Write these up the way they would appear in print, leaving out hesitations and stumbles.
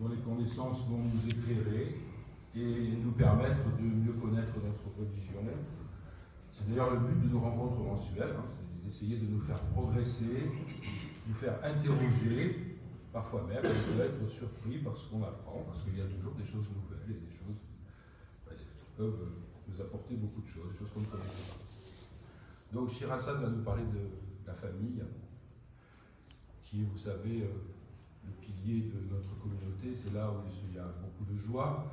dont les connaissances vont nous éclairer et nous permettre de mieux connaître notre religion. C'est d'ailleurs le but de nos rencontres mensuelles, c'est d'essayer de nous faire progresser, nous faire interroger, parfois même, on peut être surpris par ce qu'on apprend, parce qu'il y a toujours des choses nouvelles et des choses qui peuvent nous apporter beaucoup de choses, des choses qu'on ne connaissait pas. Donc Shirasad va nous parler de la famille, qui est, vous savez, le pilier de notre communauté. C'est là où il y a beaucoup de joie,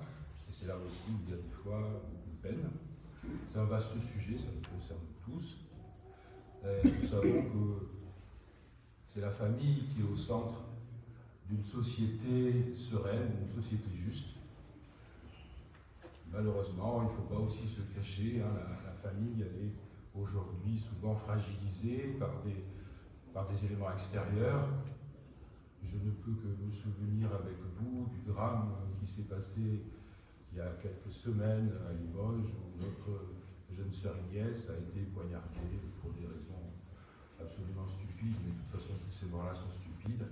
et c'est là aussi où il y a des fois beaucoup de peine. C'est un vaste sujet, ça nous concerne tous. Nous savons que c'est la famille qui est au centre d'une société sereine, d'une société juste. Malheureusement, il ne faut pas aussi se cacher, la famille, elle est aujourd'hui souvent fragilisée par des éléments extérieurs. Je ne peux que me souvenir avec vous du drame qui s'est passé il y a quelques semaines à Limoges, où notre jeune sœur Inès a été poignardée pour des raisons absolument stupides, mais de toute façon toutes ces morts-là sont stupides.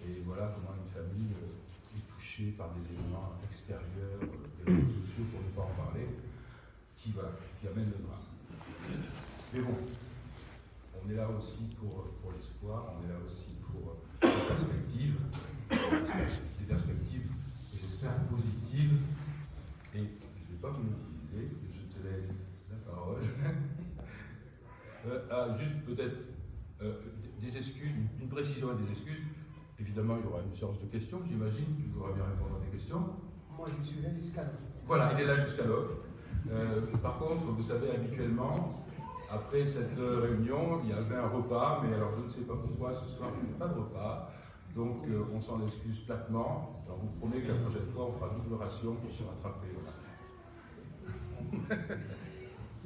Et voilà comment une famille est touchée par des éléments extérieurs, des réseaux sociaux pour ne pas en parler, qui amènent le drame. Mais bon, on est là aussi pour l'espoir, on est là aussi pour des perspectives, j'espère positives. Et je ne vais pas monopoliser, je te laisse la parole. Juste peut-être des excuses, une précision et des excuses. Évidemment, il y aura une séance de questions, j'imagine. Tu voudras bien répondre à des questions. Moi, je suis là jusqu'à l'heure. Voilà, il est là jusqu'à l'heure. Par contre, vous savez, habituellement, après cette réunion, il y avait un repas, mais alors je ne sais pas pourquoi ce soir il n'y a pas de repas. Donc on s'en excuse platement. Alors vous promet que la prochaine fois on fera double ration pour se rattraper.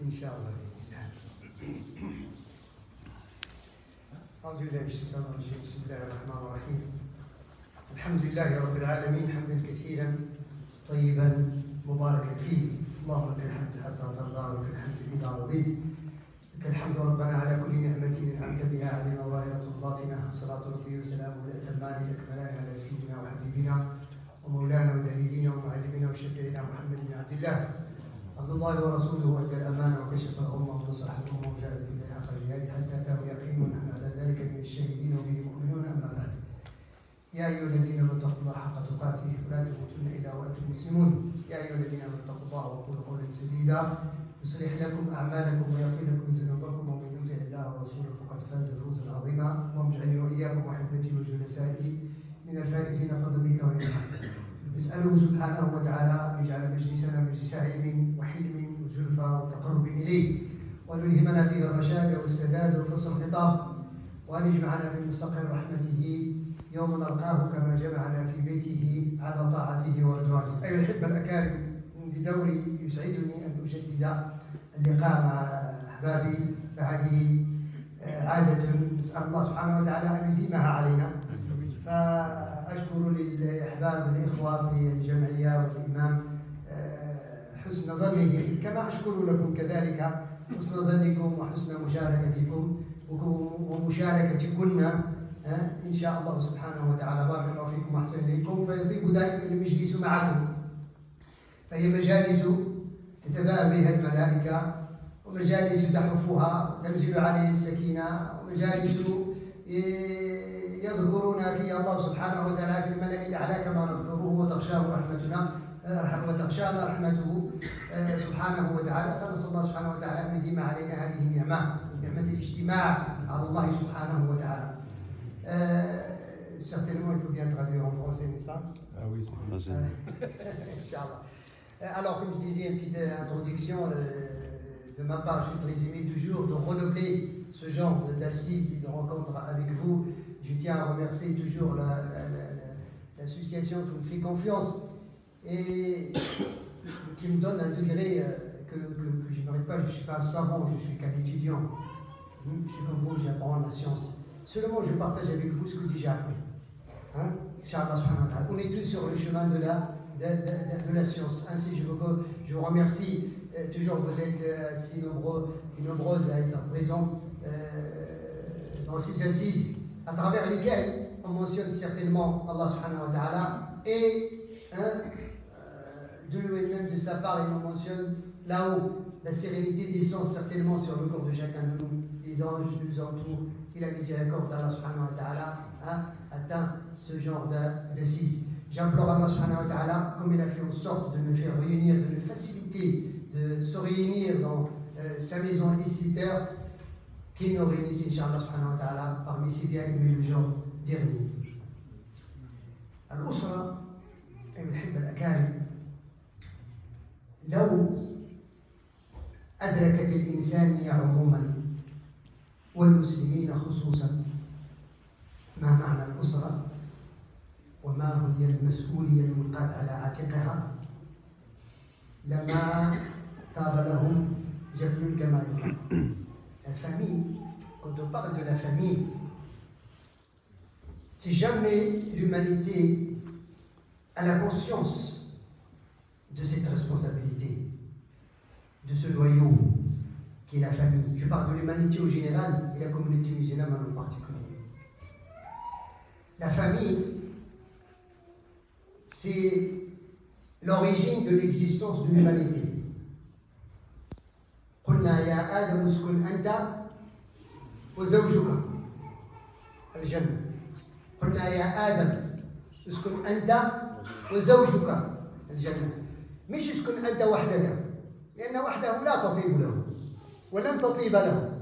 Inch'Allah. أعوذ بالله من الشيطان الرجيم بسم الله الرحمن الرحيم الحمد لله رب العالمين حمدا كثيرا طيبا مباركا فيه اللهم لك الحمد حتى ترضى ولك الحمد إذا رضيت لك الحمد ربنا على كل نعمة أنعمت بها علينا ظاهرة باطنة صلاة ربي وسلامه الأتمان الأكملان على سيدنا وحبيبنا ومولانا ودليلنا ومعلمنا وشفيعنا محمد بن عبد الله عبد الله ورسوله أدى الأمانة وكشف الأمة ونصح الأمة وجاهد في الله حق جهاده حتى أتاه اليقين ونحن على ذلك من الشاهدين وبه مؤمنون أما بعد. يا أيها الذين آمنوا اتقوا الله حق تقاته ولا تموتن إلا وأنتم مسلمون. يا أيها الذين آمنوا اتقوا الله وقولوا قولا سديدا يصلح لكم أعمالكم ويغفر لكم ذنوبكم ومن يطع الله ورسوله فقد فاز فوزا عظيما. اللهم اجعلني وإياكم وأحبتي وجلسائي من الفائزين فضل بك ونعمة. نسأله سبحانه وتعالى أن يجعل مجلسنا مجلس علم وحلم وزلفى وتقرب إليه وأن يلهمنا فيه الرشاد والسداد وفصل الخطاب وأن يجمعنا في مستقر رحمته يوم نلقاه كما جمعنا في بيته على طاعته ورضوانه. أيها الأحبة الأكارم، بدوري يسعدني أن أجدد اللقاء مع أحبابي بعده عادة نسأل الله سبحانه وتعالى أن يديمها علينا. فأشكر للأحباب والإخوة في الجمعية والإمام حسن ظنهم، كما أشكر لكم كذلك حسن ظنكم وحسن مشاركتكم ومشاركتكن إن شاء الله سبحانه وتعالى. بارك الله فيكم وأحسن إليكم. فيطيب دائما المجلس معكم، فهي مجالس تتباهى بها الملائكة ومجالس تحفها تنزل عليه السكينة ومجالس يذكرنا فيها الله سبحانه وتعالى في الملأ الأعلى كما نذكره وتغشاه رحمته سبحانه وتعالى. فنسأل الله سبحانه وتعالى أن يديم علينا هذه النعمة، نعمة الاجتماع على الله سبحانه وتعالى. Certainement, il faut bien traduire en français, n'est-ce pas? Ah oui, c'est bien. Inch'Allah. Alors, comme je disais, une petite introduction de ma part, je suis très aimé toujours de renouveler ce genre d'assises et de rencontres avec vous. Je tiens à remercier toujours l'association qui me fait confiance et qui me donne un degré que je n'aurais pas. Je ne suis pas un savant, je suis qu'un étudiant. Je suis comme vous, j'apprends la science. Seulement, je partage avec vous ce que j'ai appris. On est tous sur le chemin de la science. Ainsi, je vous remercie. Toujours, vous êtes si nombreuses à être présents dans ces assises, à travers lesquelles on mentionne certainement Allah subhanahu wa ta'ala et de lui-même, de sa part, il nous mentionne là-haut. La sérénité descend certainement sur le corps de chacun de nous. Les anges nous entourent et la miséricorde d'Allah subhanahu wa ta'ala atteint ce genre d'assises. J'implore Allah subhanahu wa ta'ala, comme il a fait en sorte de nous faire réunir, de nous faciliter, de se réunir dans sa maison ici terre, qu'il nous réunisse, Inch'Allah subhanahu wa ta'ala, parmi ses biens aimés le jour dernier. الأسرة أيها الأحبة الأكارم لو أدركت الإنسانية عموما والمسلمين خصوصا ما معنى الأسرة وما هي المسؤولية الملقاة على عاتقها لما طاب لهم جبل كما يقال. La famille, quand on parle de la famille, si jamais l'humanité a la conscience de cette responsabilité, de ce noyau qui est la famille. Je parle de l'humanité au général et la communauté musulmane en particulier. La famille, c'est l'origine de l'existence de l'humanité. قلنا يا آدم اسكن أنت وزوجك الجنة. قلنا يا آدم اسكن أنت وزوجك الجنة. مش اسكن أنت وحدك لأن وحده لا تطيب له ولن تطيب له.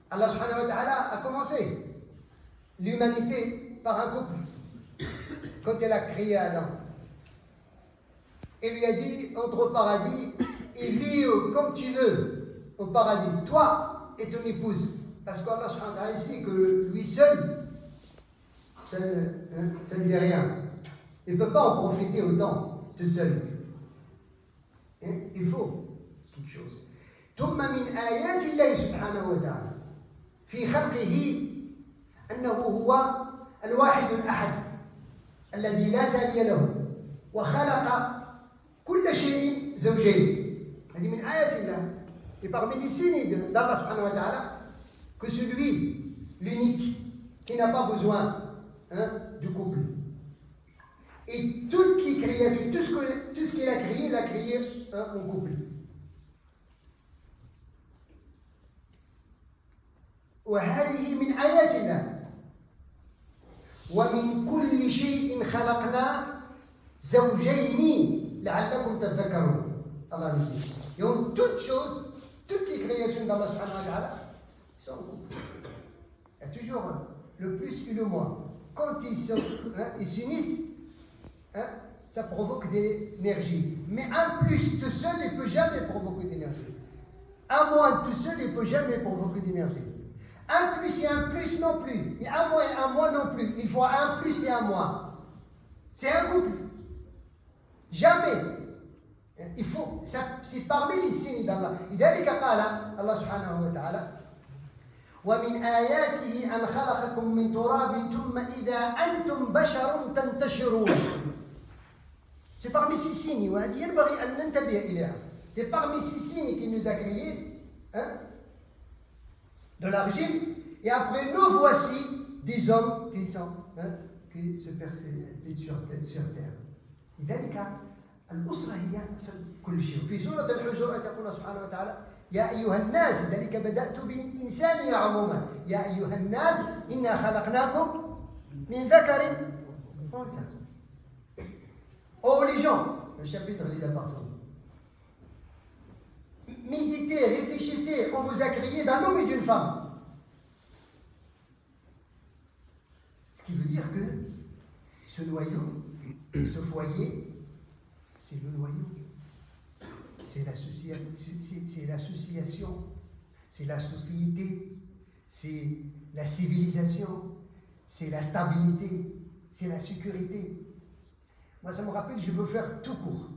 Allah subhanahu wa ta'ala a commencé l'humanité par un couple quand elle a créé Adam. Il lui a dit, entre au paradis, et vis comme tu veux au paradis, toi et ton épouse. Parce qu'Allah subhanahu wa ta'ala sait que lui seul, ça ne dit rien. Il ne peut pas en profiter autant, tout seul. Il faut quelque chose. ثم من آيات الله سبحانه وتعالى في خلقه أنه هو الواحد الأحد الذي لا ثاني له وخلق كل شيء زوجين. هذه من آيات الله. Et parmi les signes d'Allah subhanahu wa ta'ala, que celui, l'unique, qui n'a pas besoin du couple. Et toute qui créature, tout ce qu'il a créé, il a créé en couple. وهذه من آيات الله. ومن كل شيء خلقنا زوجين لعلكم تذكرون. Allah nous dit. Et en toutes choses, toutes les créations d'Allah subhanahu wa ta'ala sont en couple. Il y a toujours le plus et le moins. Quand ils s'unissent, ça provoque de l'énergie. Mais un plus tout seul ne peut jamais provoquer d'énergie. Un moins tout seul ne peut jamais provoquer d'énergie. Un plus et un plus non plus. Et un moins non plus. Il faut un plus et un moins. C'est un couple. Jamais. Il faut, c'est parmi les signes d'Allah. لذلك قال الله سبحانه وتعالى ومن آياته أن خلقكم من تراب ثم إذا أنتم بشر تنتشرون. C'est parmi ces signes. وهذه ينبغي أن ننتبه إليها. C'est parmi ces signes qu'il nous a créés de l'argile, et après nous voici des hommes qui se persécutent sur terre. لذلك الأسرة هي أصل كل شيء. في سورة الحجرات يقول سبحانه وتعالى يا أيها الناس. ذلك بدأت بالإنسانية عموما. يا أيها الناس إنا خلقناكم من ذكر وأنثى. Oh les gens, le chapitre les appartient. Méditez, réfléchissez, on vous a créé d'un homme et d'une femme. Ce qui veut dire que ce noyau, ce foyer, c'est le noyau. C'est l'association, c'est la société, c'est la civilisation, c'est la stabilité, c'est la sécurité. Moi, ça me rappelle, je veux faire tout court.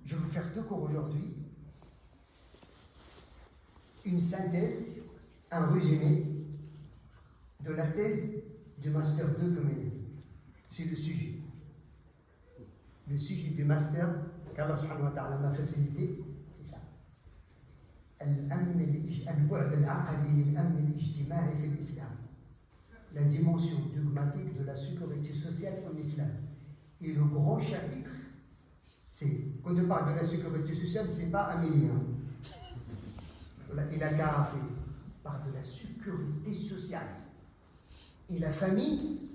Je veux faire tout court aujourd'hui. Une synthèse, un résumé de la thèse du Master 2 comme elle est. C'est le sujet. Le sujet du Master qu'Allah subhanahu wa ta'ala m'a facilité, c'est ça. البعد العقدي للأمن الاجتماعي في الإسلام. la dimension dogmatique de la sécurité sociale en islam. Et le grand chapitre, c'est, quand on parle de la sécurité sociale, c'est pas Amélie. Il a qu'à faire. On parle de la sécurité sociale. Et la famille,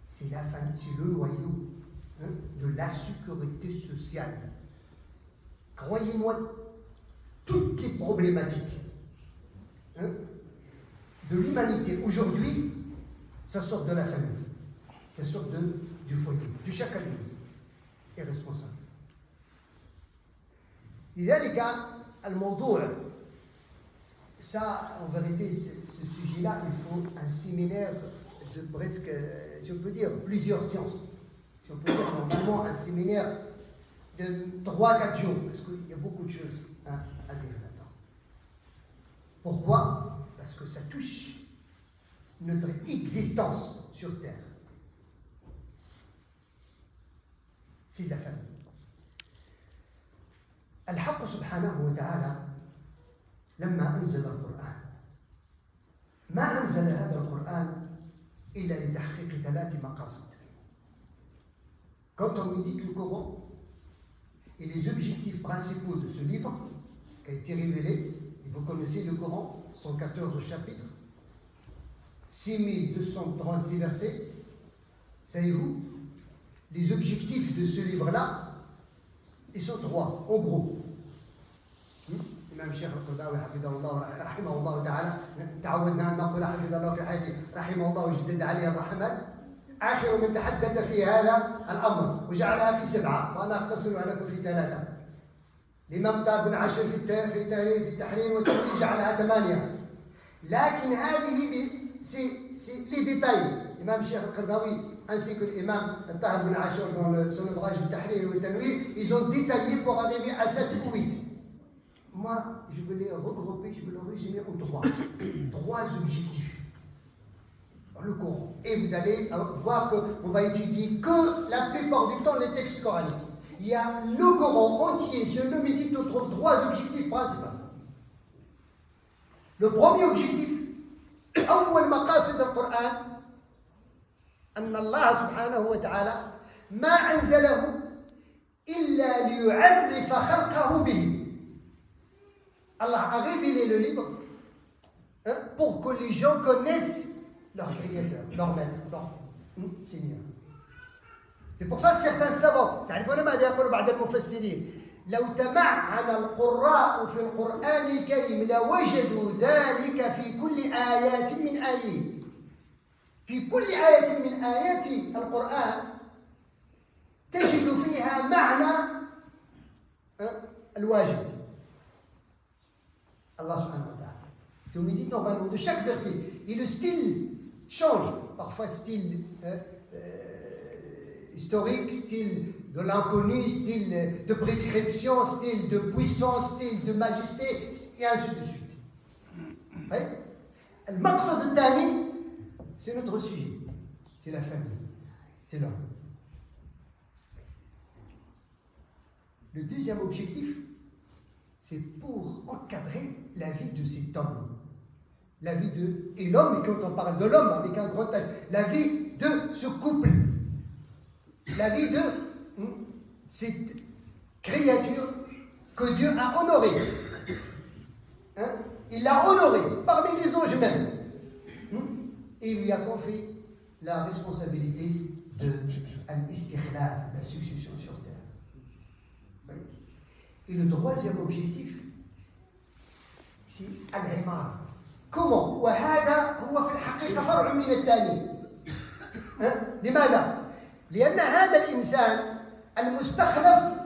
c'est le noyau de la sécurité sociale. Croyez-moi, toutes les problématiques de l'humanité aujourd'hui, ça sort de la famille, ça sort du foyer, de chaque adulte est responsable. لذلك الموضوع ça, en vérité, ce sujet-là, il faut un séminaire de presque, si on peut dire, plusieurs sciences. Si on peut dire normalement un séminaire de 3-4 jours, parce qu'il y a beaucoup de choses à dire là-dedans. Pourquoi? Parce que ça touche notre existence sur Terre. C'est de la famille. الحق سبحانه وتعالى لما أنزل القرآن ما أنزل هذا القرآن إلا لتحقيق 3 مقاصد. Quand on médite le Coran et les objectifs principaux de ce livre qui a été révélé, et vous connaissez le Coran, 114 chapitres, 6236 versets, savez-vous, les objectifs de ce livre-là, ils sont 3, en gros. الإمام الشيخ القرضاوي حفظه الله رحمه الله تعالى تعودنا أن نقول حفظ الله في حياته رحمه الله وجدد عليه الرحمة آخر من تحدث في هذا الأمر وجعلها في 7 وأنا أختصر لكم في 3. الإمام طارق بن عاشر في التحرير والتنوير جعلها 8. لكن هذه سي لي ديتاي الإمام الشيخ القرضاوي ainsi que l'imam Tahir bin Ashur dans son ouvrage de Tahrir et Tanwir, ils ont détaillé pour arriver à 7 ou 8. Moi, je veux les regrouper, je veux les résumer en 3. 3 objectifs. Le Coran. Et vous allez voir qu'on va étudier que la plupart du temps les textes coraniques. Il y a le Coran entier, si on le médite, on trouve 3 objectifs principaux. Le premier objectif, أول مقاصد القرآن أن الله سبحانه وتعالى ما أنزله إلا ليعرف خلقه به. Allah a révélé le livre pour que les gens connaissent leur créateur, leur maître, leur Seigneur. C'est pour ça que certains savants, تعرفون ماذا يقول بعض المفسرين؟ لو تمعن القراء في القرآن الكريم لوجدوا ذلك في كل آيات من آيات. في كل آية من آيات القرآن تجد فيها معنى الواجب. Allah subhanahu wa ta'ala. Si on médite normalement de chaque verset, et le style change, parfois style historique, style de l'inconnu, style de prescription, style de puissance, style de majesté, et ainsi de suite. المقصد الثاني c'est notre sujet, c'est la famille, c'est l'homme. Le deuxième objectif, c'est pour encadrer la vie de cet homme. La vie de... Et l'homme, et quand on parle de l'homme avec un grand H, la vie de ce couple. La vie de cette créature que Dieu a honorée. Il l'a honorée parmi les anges même. Et il lui a confié la responsabilité de l'istikhlaf, la succession sur terre. Oui. Et le troisième objectif, c'est al-imar. Comment? وهذا هو في الحقيقة فرع من الثاني. لماذا؟ لأن هذا الإنسان المستخلف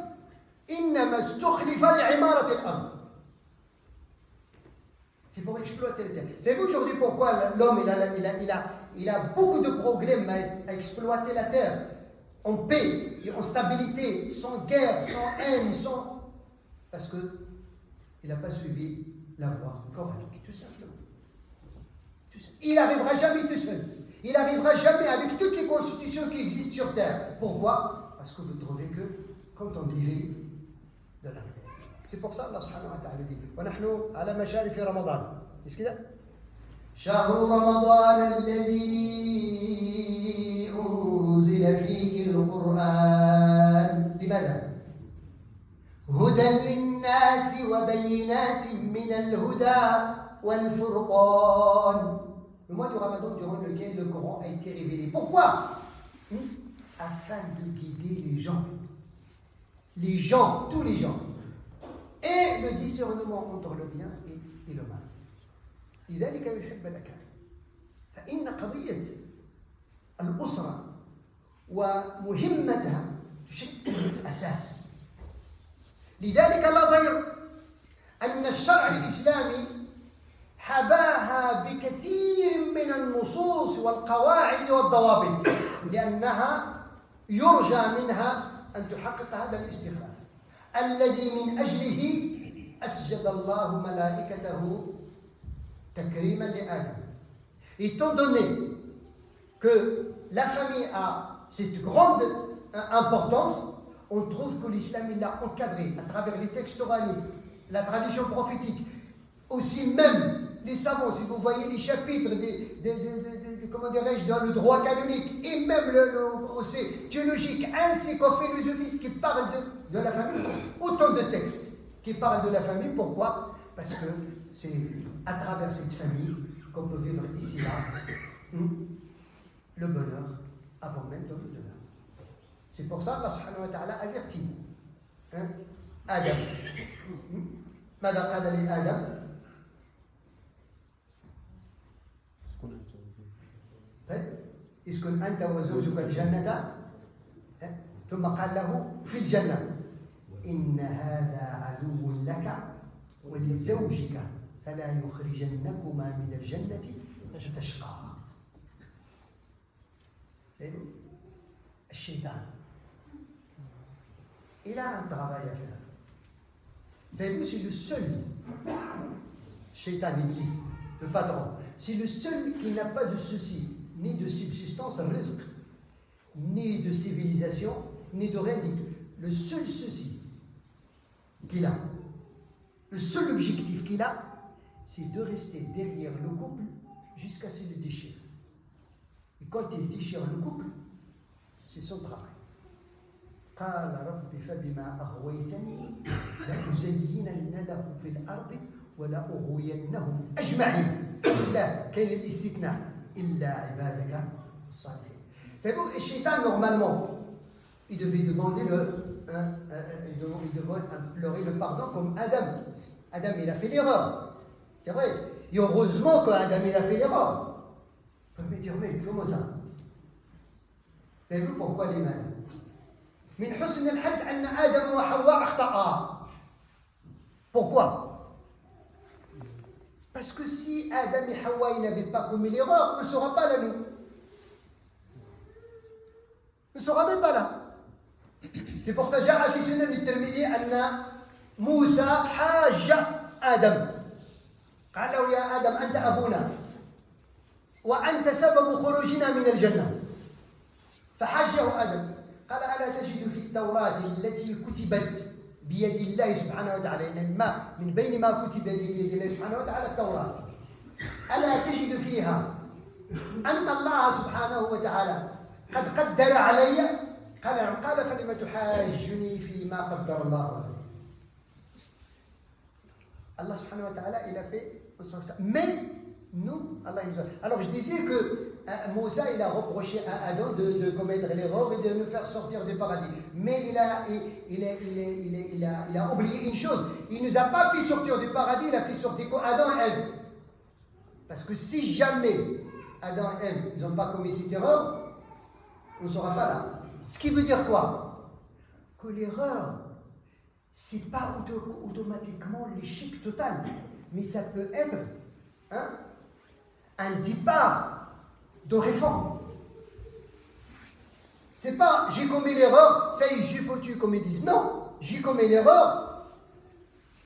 إنما استخلف لعمارة الأرض. C'est pour exploiter la terre. Savez-vous aujourd'hui pourquoi l'homme il a beaucoup de problèmes à exploiter la terre en paix et en stabilité, sans guerre, sans haine, sans... Parce qu'il n'a pas suivi la voie coranique, tout simplement. Il n'arrivera jamais tout seul. Il n'arrivera jamais avec toutes les constitutions qui existent sur terre. Pourquoi? Parce que vous trouvez que quand on dirait de la C'est pour ça Allah subhanahu wa ta'ala dit ونحن على مشارف رمضان. Est-ce qu'il y a شهر رمضان الذي أنزل فيه القرآن لماذا؟ هدى للناس وبينات من الهدى والفرقان. Le mois du Ramadan durant lequel le Coran a été révélé. Pourquoi? Afin de guider les gens, tous les gens, et le discernement entre le bien et le mal. لذلك يحب الأكارم. فإن قضية الأسرة ومهمتها تشكل الأساس. لذلك لا ضير أن الشرع الإسلامي حباها بكثير من النصوص والقواعد والضوابط لأنها يرجى منها أن تحقق هذا الاستخلاف الذي من أجله أسجد الله ملائكته تكريما لآدم. Étant donné que la famille a cette grande importance, on trouve que l'islam il l'a encadré à travers les textes coraniques, la tradition prophétique, aussi même les savants, si vous voyez les chapitres comment dirais-je, dans le droit canonique et même le théologique ainsi qu'en philosophie qui parlent de la famille, autant de textes qui parlent de la famille. Pourquoi? Parce que c'est à travers cette famille qu'on peut vivre ici-là le bonheur avant même de le demain. C'est pour ça qu'Allah subhanahu wa ta'ala avertit Adam. ماذا قال لآدم؟ طيب اسكن أنت وزوجك الجنة ثم قال له في الجنة إن هذا عدو لك ولزوجك فلا يخرجنكما من الجنة فتشقى. الشيطان il a un travail à faire. Savez-vous, c'est le seul, Shaitan Iblis, le patron, c'est le seul qui n'a pas de souci, ni de subsistance, rizq, ni de civilisation, ni de rien du tout. Le seul souci qu'il a, le seul objectif qu'il a, c'est de rester derrière le couple jusqu'à ce qu'il le déchire. Et quand il déchire le couple, c'est son travail. قال رب فبما أغويتني لأزينن له في الأرض ولأغوينهم أجمعين إلا كان الاستثناء إلا عبادك الصالحين. Savez-vous, le shaitan normalement, il devait demander il devait implorer le pardon comme Adam. Adam il a fait l'erreur, c'est vrai. Et heureusement qu'Adam il a fait l'erreur. Vous pouvez me dire mais comment ça? Savez-vous pourquoi les malins? من حسن الحد أن آدم وحواء أخطأا. Pourquoi? Parce que si Adam et Hawa n'avaient pas commis l'erreur, on ne sera pas là, nous. On ne sera même pas là. C'est pour ça que جاء في سنن الترمذي أن موسى حاج آدم قال له يا آدم أنت أبونا وأنت سبب خروجنا من الجنة فحاجه آدم قال ألا تجد في التوراة التي كتبت بيد الله سبحانه وتعالى من بين ما كتب بيد الله سبحانه وتعالى التوراة ألا تجد فيها أن الله سبحانه وتعالى قد قدر علي قال فلم تحاجني فيما قدر الله. Allah subhanahu wa ta'ala il a fait mais nous, Allah nous a... Alors je disais que Moussa il a reproché à Adam de commettre l'erreur et de nous faire sortir du paradis. Mais il a oublié une chose. Il ne nous a pas fait sortir du paradis, il a fait sortir quoi? Adam et Ève. Parce que si jamais Adam et Ève ils n'ont pas commis cette erreur, on ne sera pas là. Ce qui veut dire quoi? Que l'erreur, c'est pas automatiquement l'échec total, mais ça peut être un départ de réforme. C'est pas j'ai commis l'erreur, ça y est, je suis foutu comme ils disent. Non, j'ai commis l'erreur.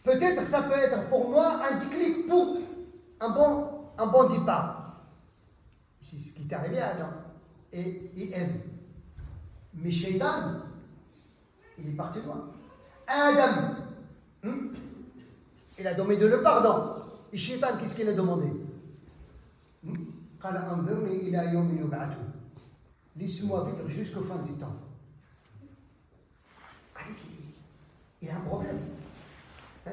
Peut-être ça peut être pour moi un déclic pour un bon départ. C'est ce qui est arrivé à Adam et Ève. Mais Shaitan, il est parti loin. Adam, il a demandé le pardon. Et Shaitan, qu'est-ce qu'il a demandé? قال انظرني إلى يوم يبعثون. Laisse-moi vivre jusqu'au fin du temps. Il y a un problème. Hein?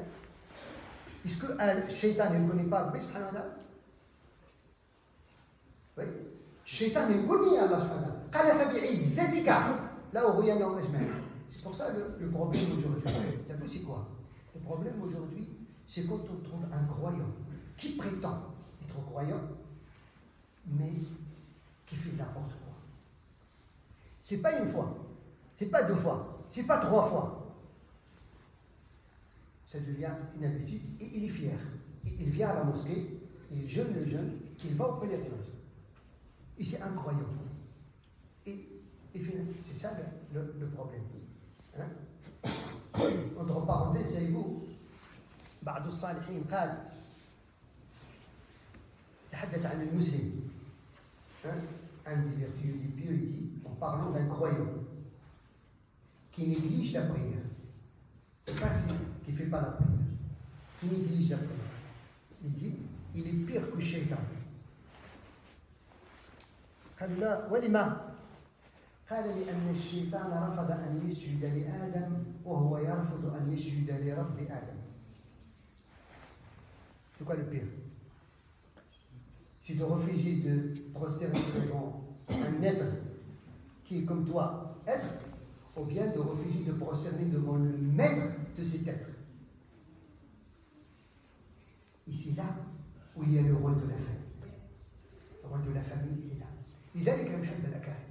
Est-ce que le shaitan ne connaît pas Allah subhanahu wa ta'ala? Oui. الشيطان يقول يا الله سبحانه وتعالى قال فبعزتك لأغوينهم أجمعين. C'est pour ça le problème aujourd'hui. Vous savez c'est quoi? Le problème aujourd'hui, c'est quand on trouve un croyant qui prétend être croyant, mais qui fait n'importe quoi. C'est pas une fois, c'est pas deux fois, c'est pas trois fois. Ça devient une habitude et il est fier. Et il vient à la mosquée, il jeûne le jeûne, il va au pèlerinage. Et c'est incroyable. Et finalement, c'est ça le problème. Hein? Entre parenthèses, savez-vous, بعض الصالحين قال تحدث عن المسلم. Un des vertus du pieux dit, en parlant d'un croyant qui néglige la prière. C'est pas qui ne fait pas la prière, qui néglige la prière. Il dit, il est pire que le shaitan. قالوا لا ولما؟ قال لأن الشيطان رفض أن يسجد لآدم وهو يرفض أن يسجد لرب آدم. C'est quoi le pire? C'est de refuser de prosterner devant un être qui est comme toi, être, ou bien de refuser de prosterner devant le maître de cet être. Et c'est là où il y a le rôle de la famille. Le rôle de la famille, il est là. لذلك نحب الأكارم.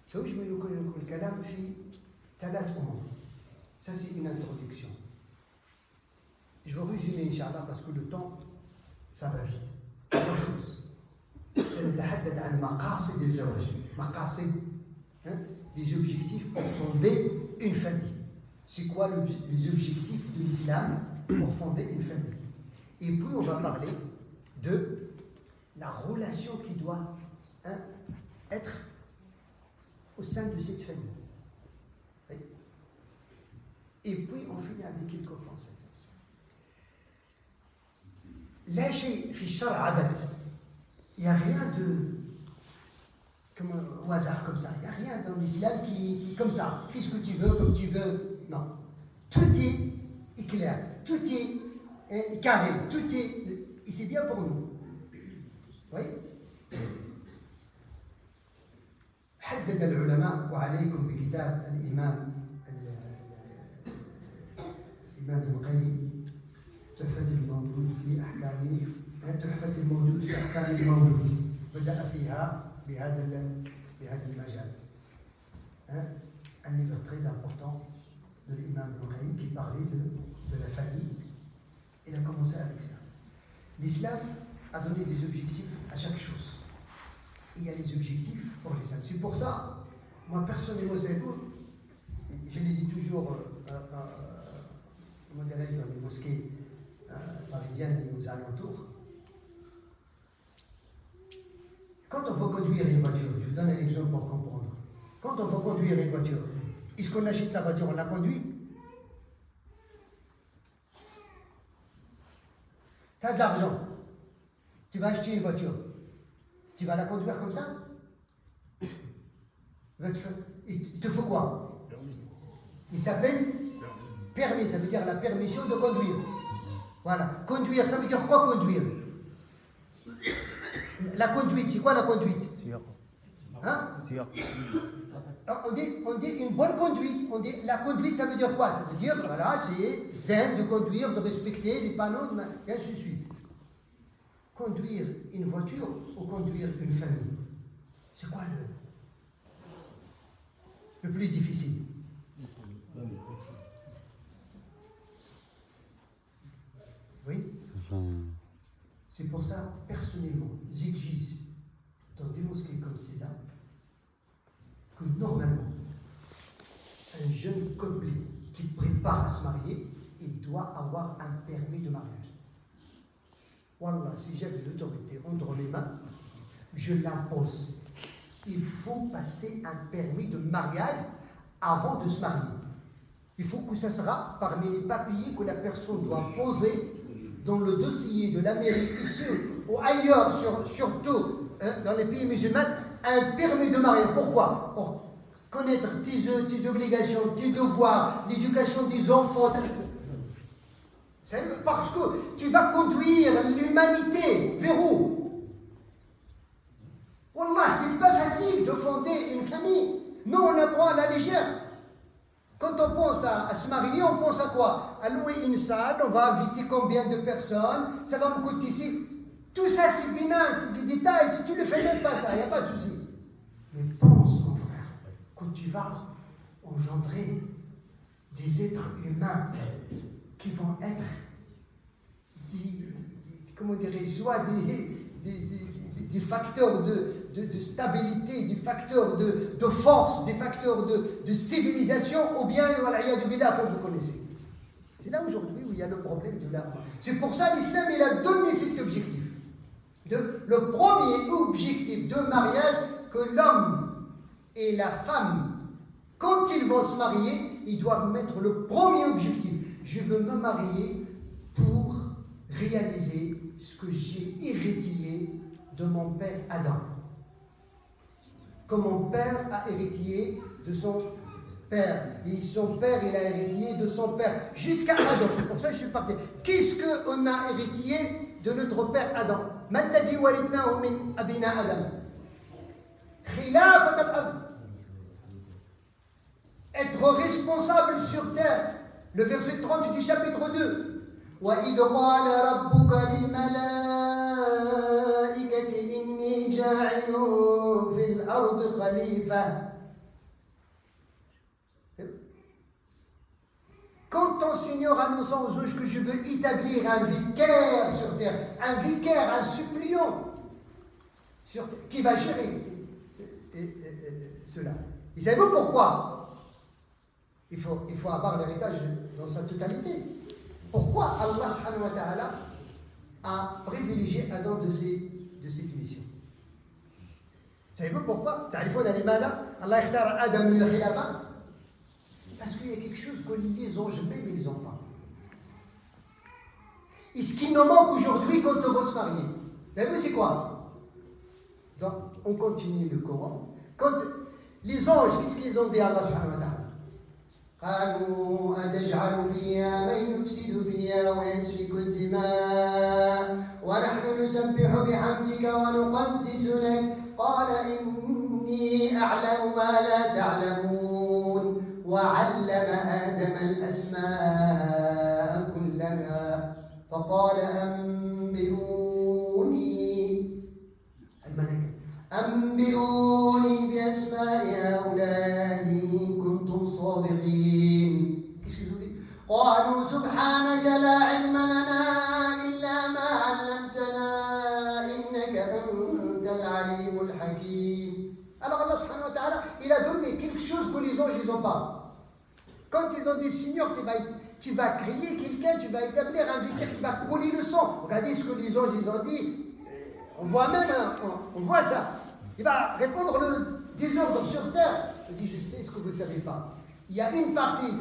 سأجمل الكلام في 3 أمور. Ça c'est une introduction. Je vais résumer Inch'Allah parce que le temps ça va vite. 3 choses. سنتحدث عن مقاصد الزواج. مقاصد, les objectifs pour fonder une famille. C'est quoi les objectifs de l'islam pour fonder une famille? Et puis on va parler de la relation qui doit être au sein de cette famille. Oui. Et puis on finit avec quelques conseils. لا شيء في الشرع عبث. Il n'y a rien de au hasard comme ça. Il n'y a rien dans l'islam qui comme ça. Fais ce que tu veux, comme tu veux. Non. Tout est clair. Tout est carré. Tout est... Et c'est bien pour nous. Oui. حدد العلماء وعليكم بكتاب الإمام ابن القيم تحفة المولود في أحكام تحفة المولود في أحكام المولود. بدأ فيها بهذا المجال. Un livre très important de l'imam Ibn Qayyim qui parlait de la famille. Il a commencé avec ça. L'islam a donné des objectifs à chaque chose. Il y a les objectifs pour l'islam. C'est pour ça, moi personnellement, je le dis toujours modéré dans les mosquées parisiennes et aux alentours. Quand on veut conduire une voiture, je vous donne un exemple pour comprendre. Quand on veut conduire une voiture, est-ce qu'on achète la voiture, on la conduit? Tu as de l'argent, tu vas acheter une voiture. Tu vas la conduire comme ça? Il te faut quoi? Il s'appelle permis, ça veut dire la permission de conduire. Voilà. Conduire, ça veut dire quoi conduire? La conduite, c'est quoi la conduite? Hein? On dit une bonne conduite. On dit, la conduite, ça veut dire quoi? Ça veut dire, voilà, c'est sain de conduire, de respecter les panneaux, et ainsi de suite. Conduire une voiture ou conduire une famille, c'est quoi le plus difficile? Oui. C'est pour ça, personnellement, j'exige dans des mosquées comme celle-là que normalement, un jeune couple qui prépare à se marier, il doit avoir un permis de mariage. Wallah, si j'avais l'autorité entre mes mains, je l'impose. Il faut passer un permis de mariage avant de se marier. Il faut que ça sera parmi les papiers que la personne doit poser dans le dossier de la mairie ici ou ailleurs, surtout dans les pays musulmans un permis de mariage. Pourquoi? Pour connaître tes obligations, tes devoirs, l'éducation des enfants. C'est parce que tu vas conduire l'humanité vers où? Wallah, c'est pas facile de fonder une famille. Nous, on apprend à la légère. Quand on pense à se marier, on pense à quoi? À louer une salle, on va inviter combien de personnes, ça va me coûter ici. Tout ça, c'est bénin, c'est des détails. Si tu ne fais même pas ça, il n'y a pas de souci. Mais pense, mon frère, que tu vas engendrer des êtres humains qui vont être comment dirais-je, soit des facteurs de stabilité, des facteurs de force, des facteurs de civilisation, ou bien, voilà, comme vous connaissez. C'est là aujourd'hui où il y a le problème de l'âme. C'est pour ça l'islam, il a donné cet objectif. Le premier objectif de mariage, que l'homme et la femme, quand ils vont se marier, ils doivent mettre le premier objectif. Je veux me marier pour réaliser ce que j'ai hérité de mon père Adam. Comme mon père a hérité de son père. Et son père, il a hérité de son père. Jusqu'à Adam. C'est pour ça que je suis parti. Qu'est-ce qu'on a hérité de notre père Adam? Maladi walidnahu min abina Adam. Khilafat al-ard. Être responsable sur terre. Le verset 30 du chapitre 2. وَإِذْ قَالَ رَبُّكَ لِلْمَلَائِكَةِ إِنِّي جَاعِلٌ فِي الْأَرْضِ خَلِيفَةً. Quand ton Seigneur annonce aux anges que je veux établir un vicaire sur terre, un vicaire, un suppliant sur terre, qui va gérer cela. Et savez-vous pourquoi? Il faut avoir l'héritage dans sa totalité. Pourquoi Allah subhanahu wa ta'ala a privilégié Adam de cette mission? Savez-vous pourquoi? تعرفون لماذا الله اختار آدم من الخلافة؟ Parce qu'il y a quelque chose que les anges même ils n'ont pas. Et ce qui nous manque aujourd'hui quand on va se marier, savez-vous c'est quoi? Donc on continue le Coran. Quand les anges, qu'est-ce qu'ils ont dit à Allah subhanahu wa ta'ala? قالوا أتجعل فيها من يفسد فيها ويسفك الدماء ونحن نسبح بحمدك ونقدس لك قال إني أعلم ما لا تعلمون وعلم آدم الأسماء كلها فقال أنبئوني بأسماء هؤلاء إن كنتم صادقين. Qu'est-ce qu'ils ont dit? قالوا سبحانك لا علم لنا إلا ما علمتنا إنك أنت العليم الحكيم. Alors Allah subhanahu wa ta'ala, il a donné quelque chose que les anges ils n'ont pas. Quand ils ont dit Seigneur, tu vas créer quelqu'un, tu vas établir un vicaire qui va couler le sang. Regardez ce que les anges ils ont dit. On voit même, on voit ça. Il va répondre le désordre sur terre. Il dit, je sais ce que vous ne savez pas. Il y a une partie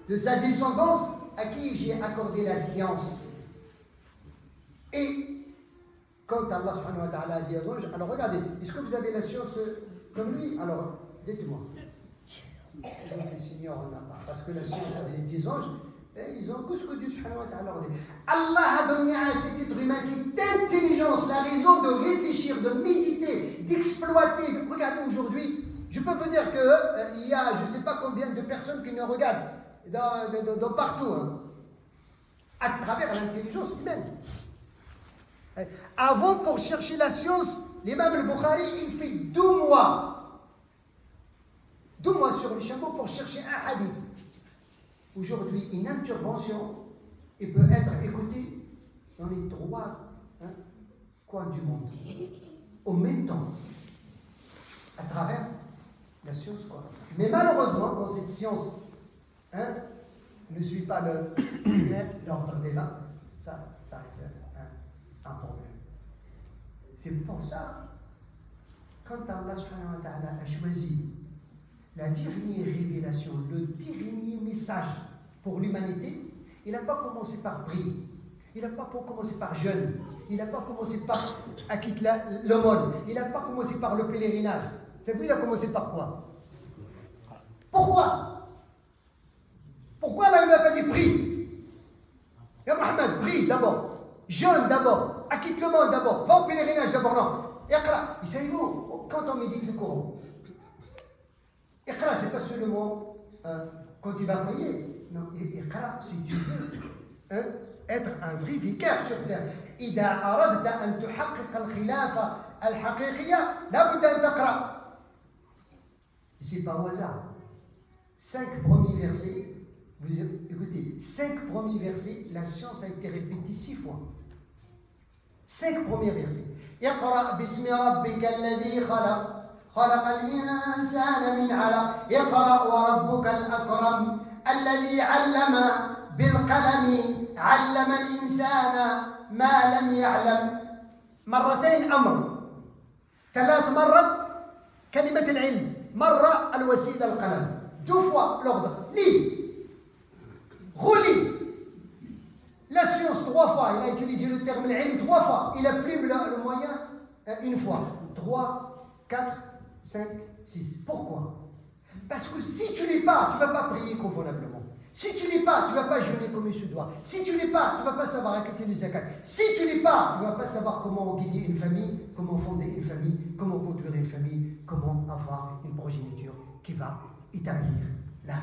de sa descendance à qui j'ai accordé la science. Et quand Allah subhanahu wa ta'ala a dit aux anges, alors regardez, est-ce que vous avez la science comme lui? Alors, dites-moi. Donc le Seigneur en a pas. Parce que la science des anges, ils ont tout ce que Dieu subhanahu wa ta'ala leur dit. Allah a donné à cet être humain cette intelligence, la raison de réfléchir, de méditer, d'exploiter. Regardez aujourd'hui, je peux vous dire qu'il y a je ne sais pas combien de personnes qui nous regardent dans partout, hein, à travers l'intelligence humaine. Avant, pour chercher la science, l'imam al-Bukhari, il fait 2 mois. 2 mois sur les chameaux pour chercher un hadith. Aujourd'hui, une intervention peut être écoutée dans les 3 coins du monde, au même temps, à travers la science. Quoi. Mais malheureusement, quand cette science ne suit pas l'ordre des mains, ça reste un problème. C'est pour ça, quand Allah subhanahu wa ta'ala a choisi la dernière révélation, le dernier message pour l'humanité, il n'a pas commencé par prix, il n'a pas commencé par jeûne, Il n'a pas commencé par acquitter l'aumône. Il n'a pas commencé par le pèlerinage. C'est vous, il a commencé par quoi? Pourquoi? Pourquoi Allah ne lui a pas dit prie? Ya Mohamed, prie d'abord. Jeûne d'abord. Acquitte le monde d'abord. Va au pèlerinage d'abord. Non. Iqra. Et savez-vous, quand on médite le Coran, Iqra, c'est pas seulement quand tu vas prier. Non, Iqra, si tu veux être un vrai vicaire sur terre. إذا أردت أن تحقق الخلافة الحقيقية لابد أن تقرأ. Et c'est pas au hasard. 5 premiers versets, vous écoutez, 5 premiers versets, la science a été répétée 6 fois. 5 premiers versets. اقرأ باسم ربك الذي خلق خلق الإنسان من علق اقرأ وربك الأكرم الذي علم بالقلم علم الإنسان ما لم يعلم. مرتين أمر، 3 مرات كلمة العلم، مرة الوسيلة القلم. 2 fois l'ordre. Lis, relis. La science 3 fois, il a utilisé le terme l'ilm 3 fois. Il a pris le moyen 1 fois. 3, 4, 5, 6. Pourquoi? Parce que si tu ne lis pas, tu ne vas pas prier convenablement. Si tu ne lis pas, tu ne vas pas jeûner comme il se doit. Si tu ne lis pas, tu ne vas pas savoir acquitter les zakat. Si tu ne lis pas, tu ne vas pas savoir comment guider une famille, comment fonder une famille, comment conduire une famille, comment avoir une progéniture qui va établir la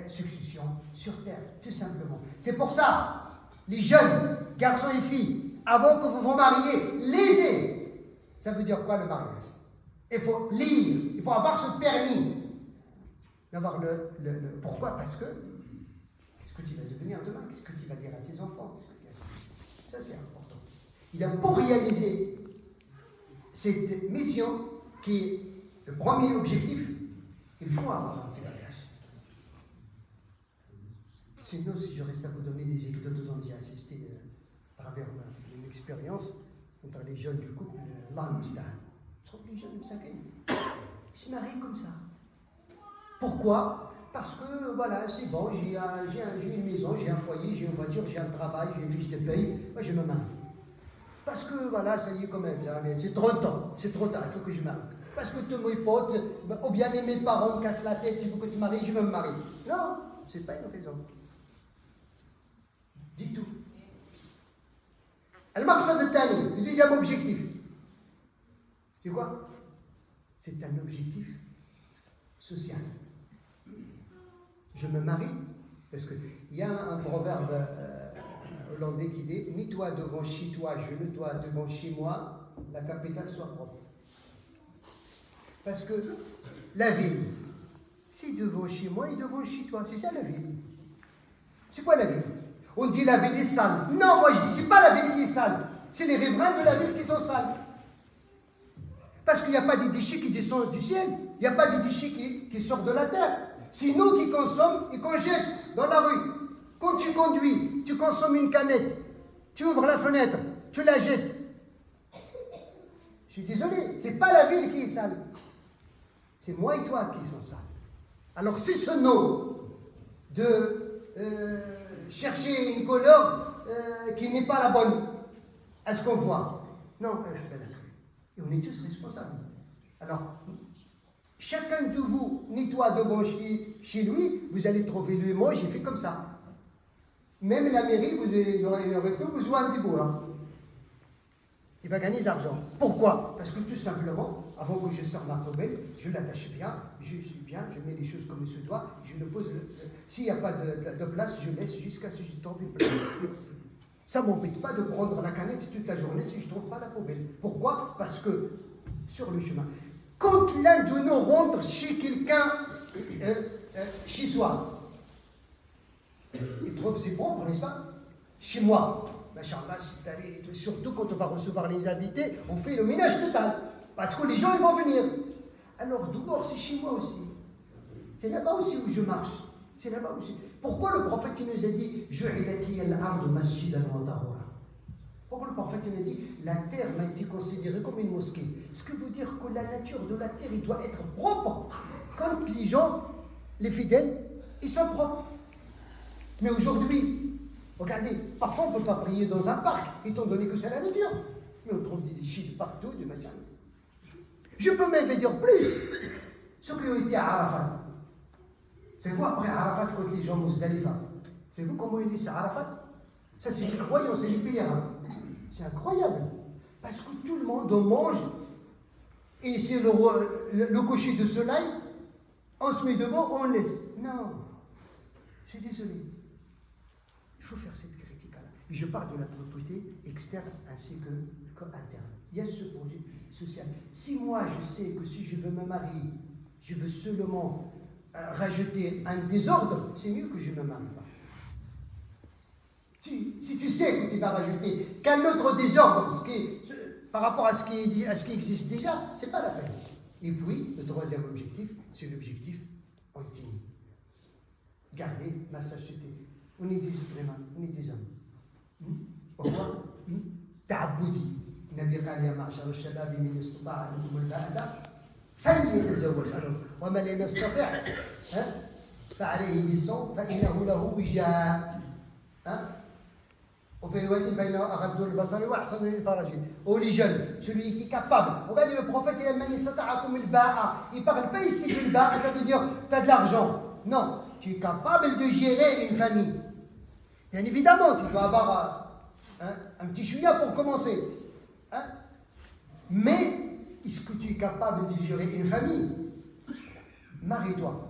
succession sur terre, tout simplement. C'est pour ça, les jeunes, garçons et filles, avant que vous vous mariez, lisez. Ça veut dire quoi le mariage? Il faut lire, il faut avoir ce permis d'avoir le pourquoi? Parce que qu'est-ce que tu vas devenir demain? Qu'est-ce que tu vas dire à tes enfants? Ça c'est important. Il a pour réaliser cette mission qui est le premier objectif, il faut avoir un petit bagage. Sinon, si je reste à vous donner des anecdotes dont j'ai assisté à travers une expérience entre les jeunes du couple, Allah Musta'an. Je trouve que les jeunes ils se marient comme ça. Pourquoi? Parce que voilà, c'est bon, j'ai une maison, j'ai un foyer, j'ai une voiture, j'ai un travail, j'ai une fiche de paye, moi je me marie. Parce que voilà, ça y est quand même, c'est trop tard, il faut que je me marie. Parce que tous mes potes, ou bien mes parents me cassent la tête, il faut que tu te maries, je veux me marier. Non, c'est pas une raison. Dis tout. Al-Maqsad al-Thani, le deuxième objectif. C'est quoi? C'est un objectif social. Je me marie, parce qu'il y a un proverbe hollandais qui dit « Ni toi devant chez toi, je ne dois devant chez moi, la capitale soit propre. » Parce que la ville, c'est devant chez moi et devant chez toi, c'est ça la ville. C'est quoi la ville? On dit la ville est sale. Non, moi je dis c'est pas la ville qui est sale, c'est les riverains de la ville qui sont sales. Parce qu'il n'y a pas des déchets qui descendent du ciel, il n'y a pas des déchets qui sortent de la terre. C'est nous qui consommons et qu'on jette dans la rue. Quand tu conduis, tu consommes une canette, tu ouvres la fenêtre, tu la jettes. Je suis désolé, c'est pas la ville qui est sale. C'est moi et toi qui sont sales. Alors c'est ce nom de chercher une couleur qui n'est pas la bonne à ce qu'on voit. Non, et on est tous responsables. Alors, chacun de vous nettoie devant chez lui, vous allez trouver lui et moi, j'ai fait comme ça. Même la mairie, vous aurez plus besoin des bois. Il va gagner de l'argent. Pourquoi? Parce que tout simplement, avant que je sorte ma poubelle, je l'attache bien, je suis bien, je mets les choses comme il se doit, je le pose. S'il n'y a pas de place, je laisse jusqu'à ce que je trouve une place. Ça ne m'embête pas de prendre la canette toute la journée si je ne trouve pas la poubelle. Pourquoi? Parce que sur le chemin, quand l'un de nous rentre chez quelqu'un, chez soi, il trouve c'est propre, n'est-ce pas? Chez moi, machallah, surtout quand on va recevoir les invités, on fait le ménage total. Parce que les gens ils vont venir. Alors d'abord c'est chez moi aussi. C'est là-bas aussi où je marche. C'est là-bas aussi. Pourquoi le prophète il nous a dit pourquoi le prophète il nous a dit la terre m'a été considérée comme une mosquée? Ce qui veut dire que la nature de la terre il doit être propre. Quand les gens, les fidèles, ils sont propres. Mais aujourd'hui, Regardez, parfois on ne peut pas prier dans un parc, étant donné que c'est la nature. Mais on trouve des chiites partout, des machins. Je peux même vous dire plus. Ceux qui ont été à Arafat. C'est vous après Arafat quand les gens Muzdalifa. C'est vous comment ils disent Arafat? Ça c'est des croyants, c'est des pèlerins. C'est incroyable. Parce que tout le monde mange. Et c'est le coucher de soleil. On se met debout, on laisse. Non. Je suis désolé. Il faut faire cette critique-là. Et je parle de la propriété externe ainsi qu'interne. Il y a ce projet social. Si moi je sais que si je veux me marier, je veux seulement rajouter un désordre, c'est mieux que je ne me marie pas. Si tu sais que tu vas rajouter qu'un autre désordre par rapport à ce qui existe déjà, c'est pas la peine. Et puis, le troisième objectif, c'est l'objectif ultime. Gardez ma sachété. On est des êtres humains, on est des hommes. Au revoir. تعبدي النبي قال يا معشر الشباب من استطاع منكم الباءة فليتزوج ومن لم يستطع فعليه بالصوم فإنه له وجاء وفي رواية فإنه أغض البصر وأحسن للفرج. Oh les jeunes, celui qui est capable. On va dire le prophète il a من استطاعكم الباءة. Il parle pas ici d'une ba'a, ça veut dire tu as de l'argent. Non, tu es capable de gérer une famille. Bien évidemment, tu dois avoir un petit chouïa pour commencer. Mais, est-ce que tu es capable de gérer une famille? Marie-toi.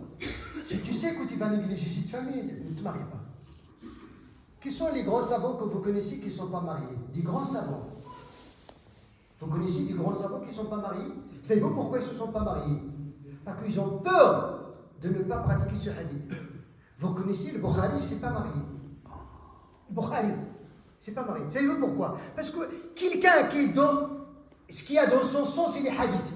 Si tu sais que tu vas négliger cette famille, ne te marie pas. Qui sont les grands savants que vous connaissez qui ne sont pas mariés? Des grands savants. Vous connaissez des grands savants qui ne sont pas mariés? Savez-vous pourquoi ils ne se sont pas mariés? Parce qu'ils ont peur de ne pas pratiquer ce hadith. Vous connaissez le Bukhari, il ne s'est pas marié. Le Bukhari, c'est pas marié. Savez-vous pourquoi? Parce que quelqu'un qui est dans ce qu'il y a dans son sang, c'est les hadiths.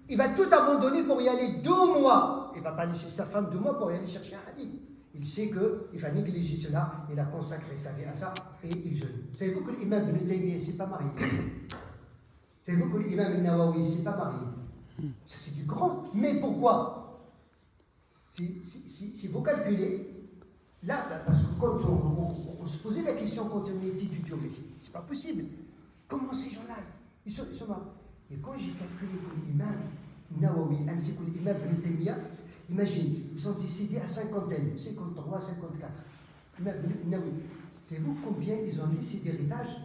Il va tout abandonner pour y aller 2 mois. Il ne va pas laisser sa femme 2 mois pour y aller chercher un hadith. Il sait qu'il va négliger cela, il a consacré sa vie à ça et il jeûne. Savez-vous que l'imam Ibn Taymiyyah ne s'est pas marié? Savez-vous que l'imam Nawawi ne s'est pas marié? Ça c'est du grand. Mais pourquoi? Si vous calculez, là, parce que quand on se posait la question quand on était étudiant, mais c'est pas possible. Comment ces gens-là, ils sont morts? Et quand j'ai calculé que l'imam Nawawi ainsi que l'imam Ibn Taymiyyah, imagine, ils sont décédés à 50aine, 53, 54. L'imam Nawawi, savez-vous combien ils ont laissé d'héritage?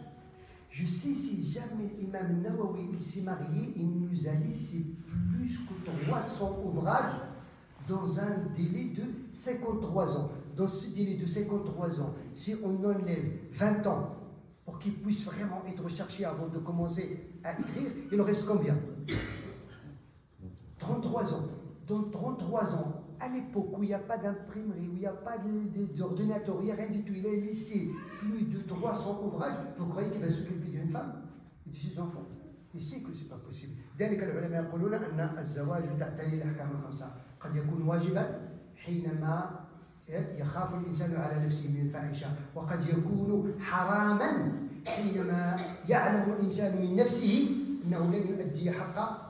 Je sais si jamais l'imam Nawawi il s'est marié, il nous a laissé plus que 300 ouvrages dans un délai de 53 ans. Dans ce délai de 53 ans, si on enlève 20 ans pour qu'il puisse vraiment être recherché avant de commencer à écrire, il en reste combien? 33 ans. Dans 33 ans, à l'époque où il n'y a pas d'imprimerie, où il n'y a pas d'ordinateur, il n'y a rien du tout, il a laissé plus de 300 ouvrages, vous croyez qu'il va s'occuper d'une femme et de ses enfants? Il sait que ce n'est pas possible. ذلك العلماء يقولون أن الزواج تحتوي الأحكام الخمسة قد يكون واجبا حينما يخاف الإنسان على نفسه من الفاحشة وقد يكون حراما حينما يعلم الإنسان من نفسه أنه لن يؤدي حق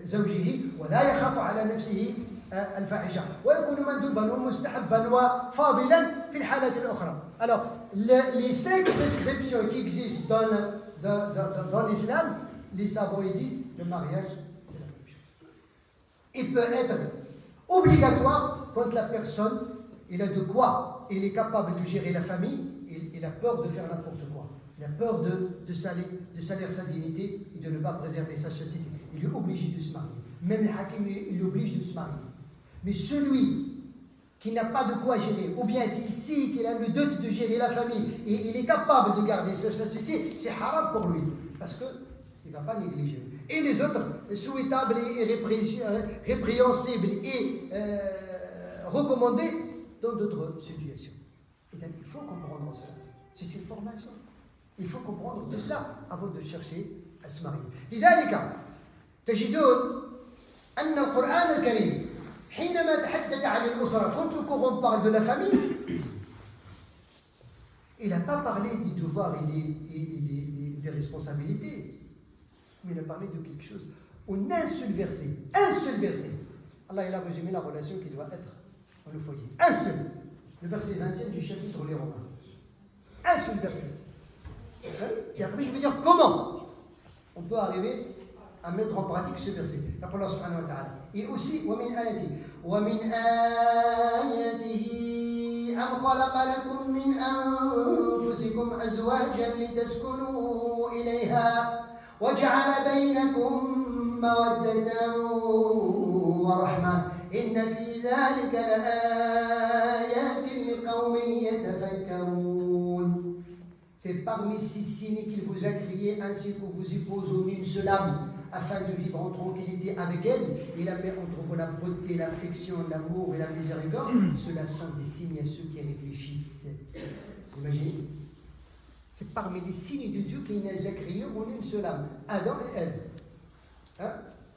زوجه ولا يخاف على نفسه الفاحشة ويكون مندوبا ومستحبا وفاضلا في الحالات الأخرى. Alors, les 5 prescriptions qui existent dans l'islam, les savants ils disent le mariage, c'est la même chose. Il peut être obligatoire quand la personne il a de quoi, il est capable de gérer la famille, il a peur de faire n'importe quoi. Il a peur de salir sa dignité et de ne pas préserver sa sainteté. Il est obligé de se marier. Même le hakim, il l'oblige de se marier. Mais celui qui n'a pas de quoi gérer, ou bien s'il sait qu'il a le dot de gérer la famille et il est capable de garder sa sainteté, c'est haram pour lui. Parce qu'il ne va pas négliger. Et les autres, souhaitables et répréhensibles et recommandés dans d'autres situations. Et donc, il faut comprendre cela. C'est une formation. Il faut comprendre tout cela avant de chercher à se marier. لذلك تجدون أن القرآن الكريم حينما تحدث عن الأسرة quand le Coran parle de la famille, il n'a pas parlé des devoirs et des responsabilités, mais il a parlé de quelque chose en un seul verset. Allah il a résumé la relation qui doit être dans le foyer. Un seul. Le verset 20e du chapitre Les Romains. Un seul verset. Et après, je vais dire comment on peut arriver à mettre en pratique ce verset. Allah subhanahu wa ta'ala. Et aussi, وَمِنْ آيَاتِهِ أَنْ خَلَقَ لَكُم مِّنْ أَنفُسِكُمْ أَزْوَاجًا لِتَسْكُنُوا إِلَيْهَا وَجَعَلَ بَيْنَكُم مَّوَدَّةً وَرَحْمَةً إِنَّ فِي ذَلِكَ لَآيَاتٍ لِقَوْمٍ يَتَفَكَّرُونَ. C'est parmi ces signes qu'il vous a créé ainsi que vous épouse en une seule âme, afin de vivre en tranquillité avec elle. Il a mis entre vous la beauté, l'affection, l'amour et la miséricorde. Cela sont des signes à ceux qui réfléchissent. Vous imaginez? C'est parmi les signes de Dieu qu'il les a créés en une seule âme, Adam et Ève. Hein?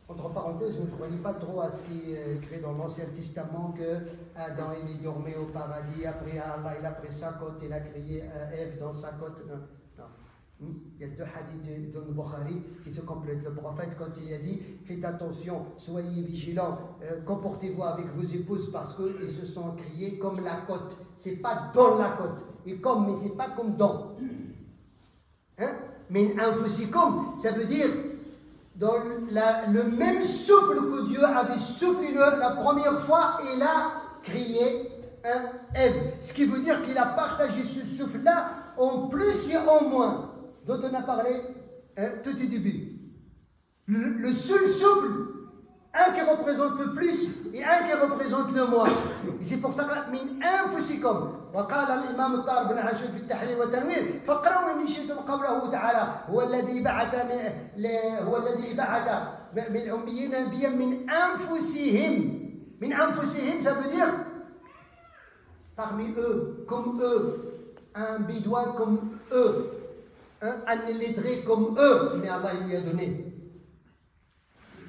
Entre parenthèses, ne croyez pas trop à ce qui est écrit dans l'Ancien Testament que Adam il dormait au paradis, après Allah il a pris sa côte, il a créé Ève dans sa côte. Non, non. Il y a deux hadiths dans le Bukhari qui se complètent. Le prophète, quand il a dit faites attention, soyez vigilants, comportez-vous avec vos épouses parce qu'ils se sont créés comme la côte. C'est pas dans la côte, et comme, mais c'est pas comme dans. Hein? Mais anfusikum, ça veut dire dans le même souffle que Dieu avait soufflé la première fois, il a créé Ève. Ce qui veut dire qu'il a partagé ce souffle-là en plus et en moins, dont on a parlé tout au début. Le seul souffle, un qui représente le plus et un qui représente le moins. Et c'est pour ça que min anfusikum. وقال الإمام الطاهر بن عاشور في التحرير والتنوير فاقرأوا إن شئتم قوله تعالى هو الذي بعث من الأميين نبيا من أنفسهم ça veut dire parmi eux, comme eux, un bédouin comme eux, un illettré comme eux, mais Allah lui a donné.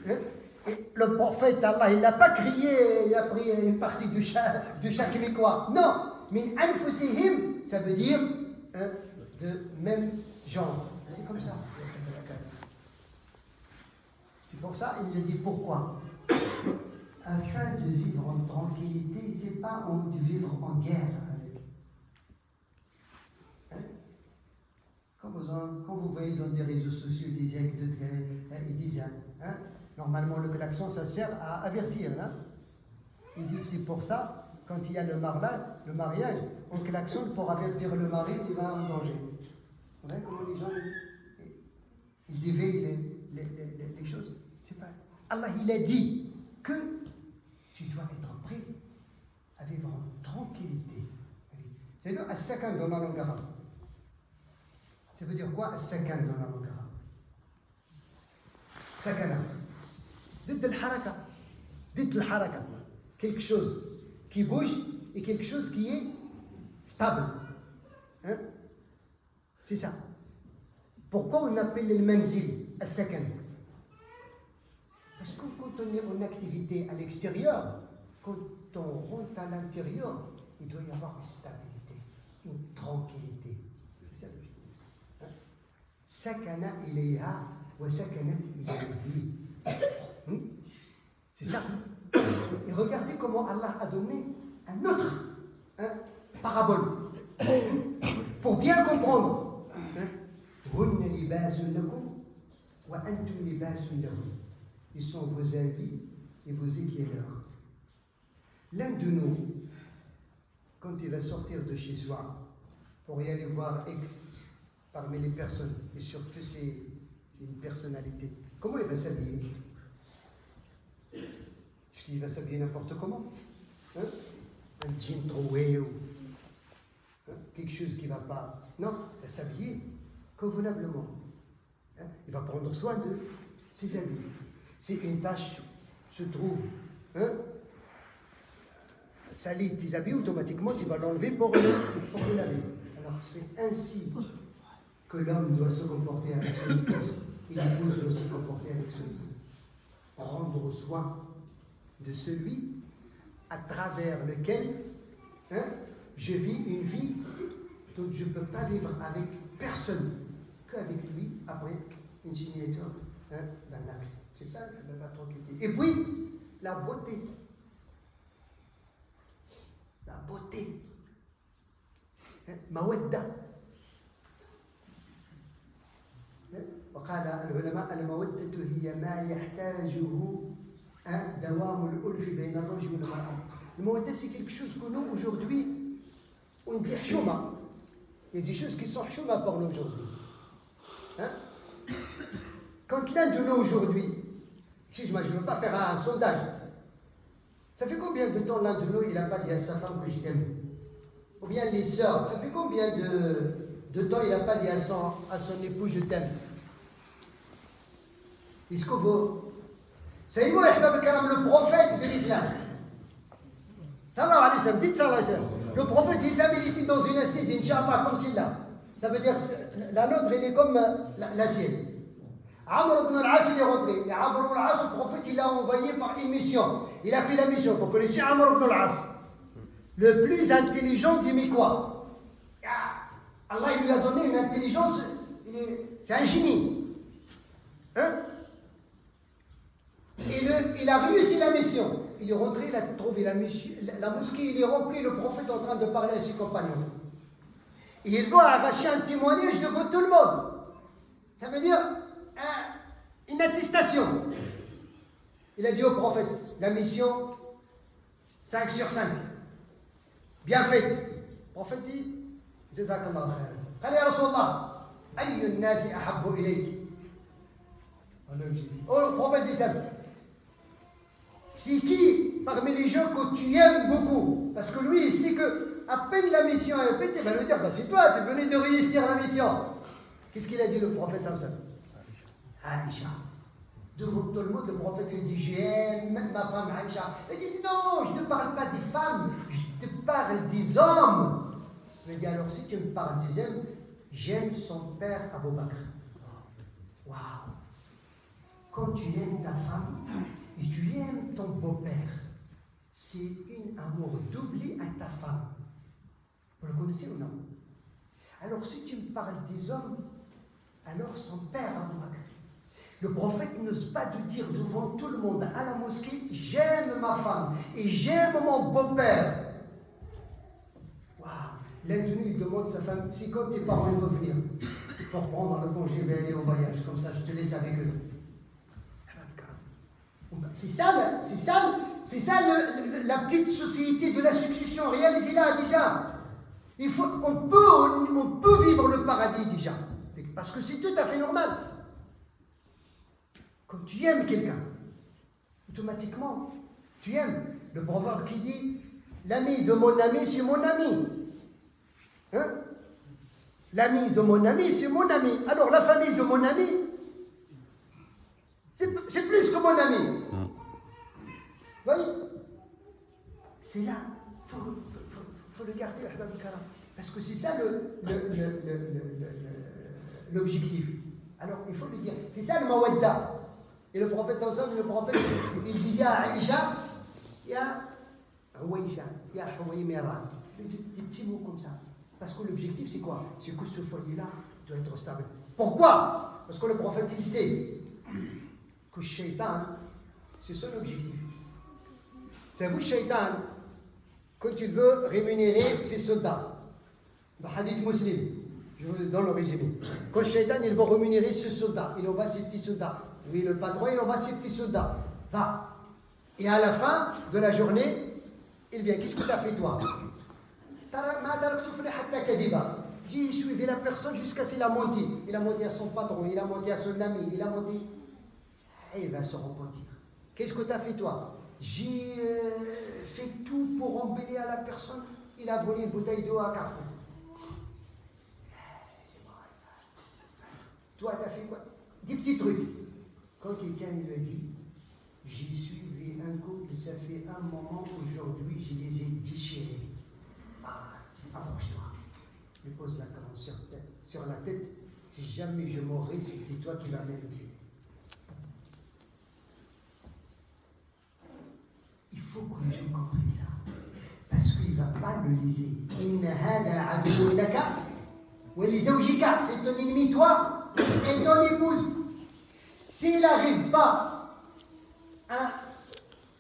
Et le prophète, Allah, il n'a pas crié, il a pris une partie du chat québécois. Non, min anfusihim, ça veut dire de même genre. C'est comme ça. C'est pour ça, il a dit pourquoi. Afin de vivre en tranquillité, c'est pas de vivre en guerre avec. Quand vous voyez dans des réseaux sociaux des anecdotes, ils disent, normalement le klaxon ça sert à avertir. Ils disent c'est pour ça, quand il y a le mariage, on klaxonne pour avertir le mari qu'il va en danger. Vous voyez comment les gens ils déveillent les choses. C'est pas. Allah il a dit que tu dois être prêt à vivre en tranquillité. C'est-à-dire as-sakan dans la langue arabe. Ça veut dire quoi as-sakan dans la langue arabe? Sakana. Dites le haraka. Quelque chose qui bouge et quelque chose qui est stable. C'est ça. Pourquoi on appelle le manzil as-sakan? Parce que quand on est en activité à l'extérieur, quand on rentre à l'intérieur, il doit y avoir une stabilité, une tranquillité. C'est ça. Sakana ilayha wa sakanat ilayhi. C'est ça. Et regardez comment Allah a donné un autre parabole pour bien comprendre. Hunna libasun lakum wa antum libasun lahum. Ils sont vos habits et vos éclaireurs. L'un de nous, quand il va sortir de chez soi pour y aller voir X parmi les personnes, et surtout c'est une personnalité, comment il va s'habiller? Est-ce qu'il va s'habiller n'importe comment? Un jean troué ou quelque chose qui ne va pas? Non, il va s'habiller convenablement. Il va prendre soin de ses habits. Si une tâche se trouve salie tes habits, automatiquement tu vas l'enlever pour le laver. Alors c'est ainsi que l'homme doit se comporter avec son épouse et l'épouse doit se comporter avec son époux. Rendre soin de celui à travers lequel je vis une vie dont je ne peux pas vivre avec personne qu'avec lui après une signature d'un acte. C'est ça la tranquillité. Et puis, la beauté. La beauté. مودة. وقال العلماء المودة هي ما يحتاجه دوام الألف بين الرجل والمرأة. المودة c'est quelque chose que nous aujourd'hui on dit حشومة. Il y a des choses qui sont حشومة pour nous aujourd'hui. Quand l'un de nous aujourd'hui, excuse-moi, je ne veux pas faire un sondage. Ça fait combien de temps l'un de nous il n'a pas dit à sa femme que je t'aime? Ou bien les sœurs, ça fait combien de temps il n'a pas dit à son époux je t'aime? Est-ce que vous savez-vous, le prophète de l'islam, sallallahu alayhi wa sallam, dites sallallahu alayhi wa sallam, le prophète de l'islam il était dans une assise, Inch'Allah, comme celle-là. Ça veut dire la nôtre elle est comme la sienne. Amr ibn al-As il est rentré. Et Amr ibn al-As, le prophète, il l'a envoyé par une mission. Il a fait la mission. Vous connaissez Amr ibn al-As, le plus intelligent des Mécois. Allah il lui a donné une intelligence, c'est un génie. Il a réussi la mission. Il est rentré, il a trouvé la mosquée, il est rempli, le prophète en train de parler à ses compagnons. Et il va arracher un témoignage devant tout le monde. Ça veut dire une attestation. Il a dit au prophète, la mission 5 sur 5. Bien faite. Le prophète dit, Jazakallah khair. Qala ya Rasulallah, ayyu an-nasi ahabbu ilayk. Oh, le prophète dit ça. C'est qui parmi les gens que tu aimes beaucoup? Parce que lui, il sait que à peine la mission est faite, il va lui dire, c'est toi, tu venais de réussir la mission. Qu'est-ce qu'il a dit le prophète sallallahu alayhi wa sallam? Aïcha. Devant tout le monde, le prophète il dit, j'aime ma femme Aïcha. Il dit, non, je ne te parle pas des femmes, je te parle des hommes. Il dit, alors si tu me parles des hommes, j'aime son père Abu Bakr. Waouh. Quand tu aimes ta femme et tu aimes ton beau-père, c'est un amour doublé à ta femme. Vous le connaissez ou non? Alors si tu me parles des hommes, alors son père Abu Bakr. Le prophète n'ose pas de dire devant tout le monde à la mosquée, j'aime ma femme et j'aime mon beau-père. Waouh. L'un de nous il demande à sa femme, c'est quand tes parents vont venir pour prendre le congé, vais aller au voyage, comme ça je te laisse avec eux. C'est ça la petite société de la succession. Réalisez là déjà. On peut vivre le paradis déjà. Parce que c'est tout à fait normal. Quand tu aimes quelqu'un, automatiquement, tu aimes. Le proverbe qui dit, l'ami de mon ami, c'est mon ami. L'ami de mon ami, c'est mon ami. Alors la famille de mon ami, c'est plus que mon ami. Vous voyez? C'est là. Il faut le garder, parce que c'est ça l'objectif. Alors, il faut le dire. C'est ça le mawadda. Et le prophète, il disait à Aïcha, ya Huwaïcha, ya Huwaïmira. Des petits mots comme ça. Parce que l'objectif, c'est quoi? C'est que ce foyer-là doit être stable. Pourquoi? Parce que le prophète, il sait que le shaitan, c'est son objectif. C'est vous, shaitan, quand il veut rémunérer ses soldats. Dans le hadith muslim, je vous donne le résumé. Quand le shaitan, il veut rémunérer ses soldats, il envoie ses petits soldats. Lui, le patron, il envoie ses petits soldats. Va. Et à la fin de la journée, il vient. Qu'est-ce que tu as fait, toi? J'ai suivi la personne jusqu'à ce qu'il a menti. Il a menti à son patron, il a menti à son ami, il a menti. Et il va se repentir. Qu'est-ce que tu as fait, toi? J'ai fait tout pour embellir à la personne. Il a volé une bouteille d'eau à Carrefour. C'est bon. Toi, tu as fait quoi? Des petits trucs. Quand quelqu'un lui a dit, j'ai suivi un couple, ça fait un moment, aujourd'hui, je les ai déchirés. Approche-toi. Je lui pose la main sur la tête. Si jamais je mourrais, c'était toi qui l'as mérité. Il faut que les gens comprennent ça. Parce qu'il ne va pas le liser. C'est ton ennemi, toi, et ton épouse. S'il n'arrive pas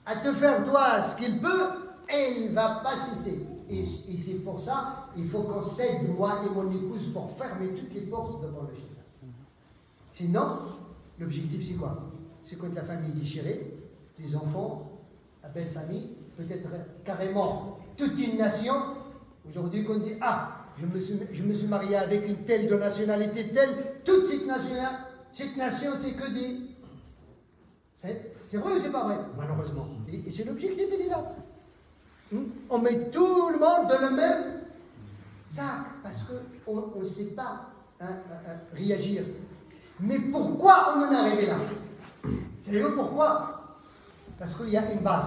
à te faire, toi, ce qu'il peut, il ne va pas cesser. Et c'est pour ça, il faut qu'on s'aide, moi et mon épouse, pour fermer toutes les portes devant le shaitan. Sinon, l'objectif c'est quoi? C'est quand la famille est déchirée, les enfants, la belle famille, peut-être carrément toute une nation. Aujourd'hui, qu'on dit, ah, je me suis marié avec une telle de nationalité telle, toute cette nation, c'est que des... C'est vrai ou c'est pas vrai? Malheureusement. Et c'est l'objectif, il est là. On met tout le monde dans le même sac, parce qu'on ne sait pas réagir. Mais pourquoi on en est arrivé là? Savez-vous pourquoi? Parce qu'il y a une base.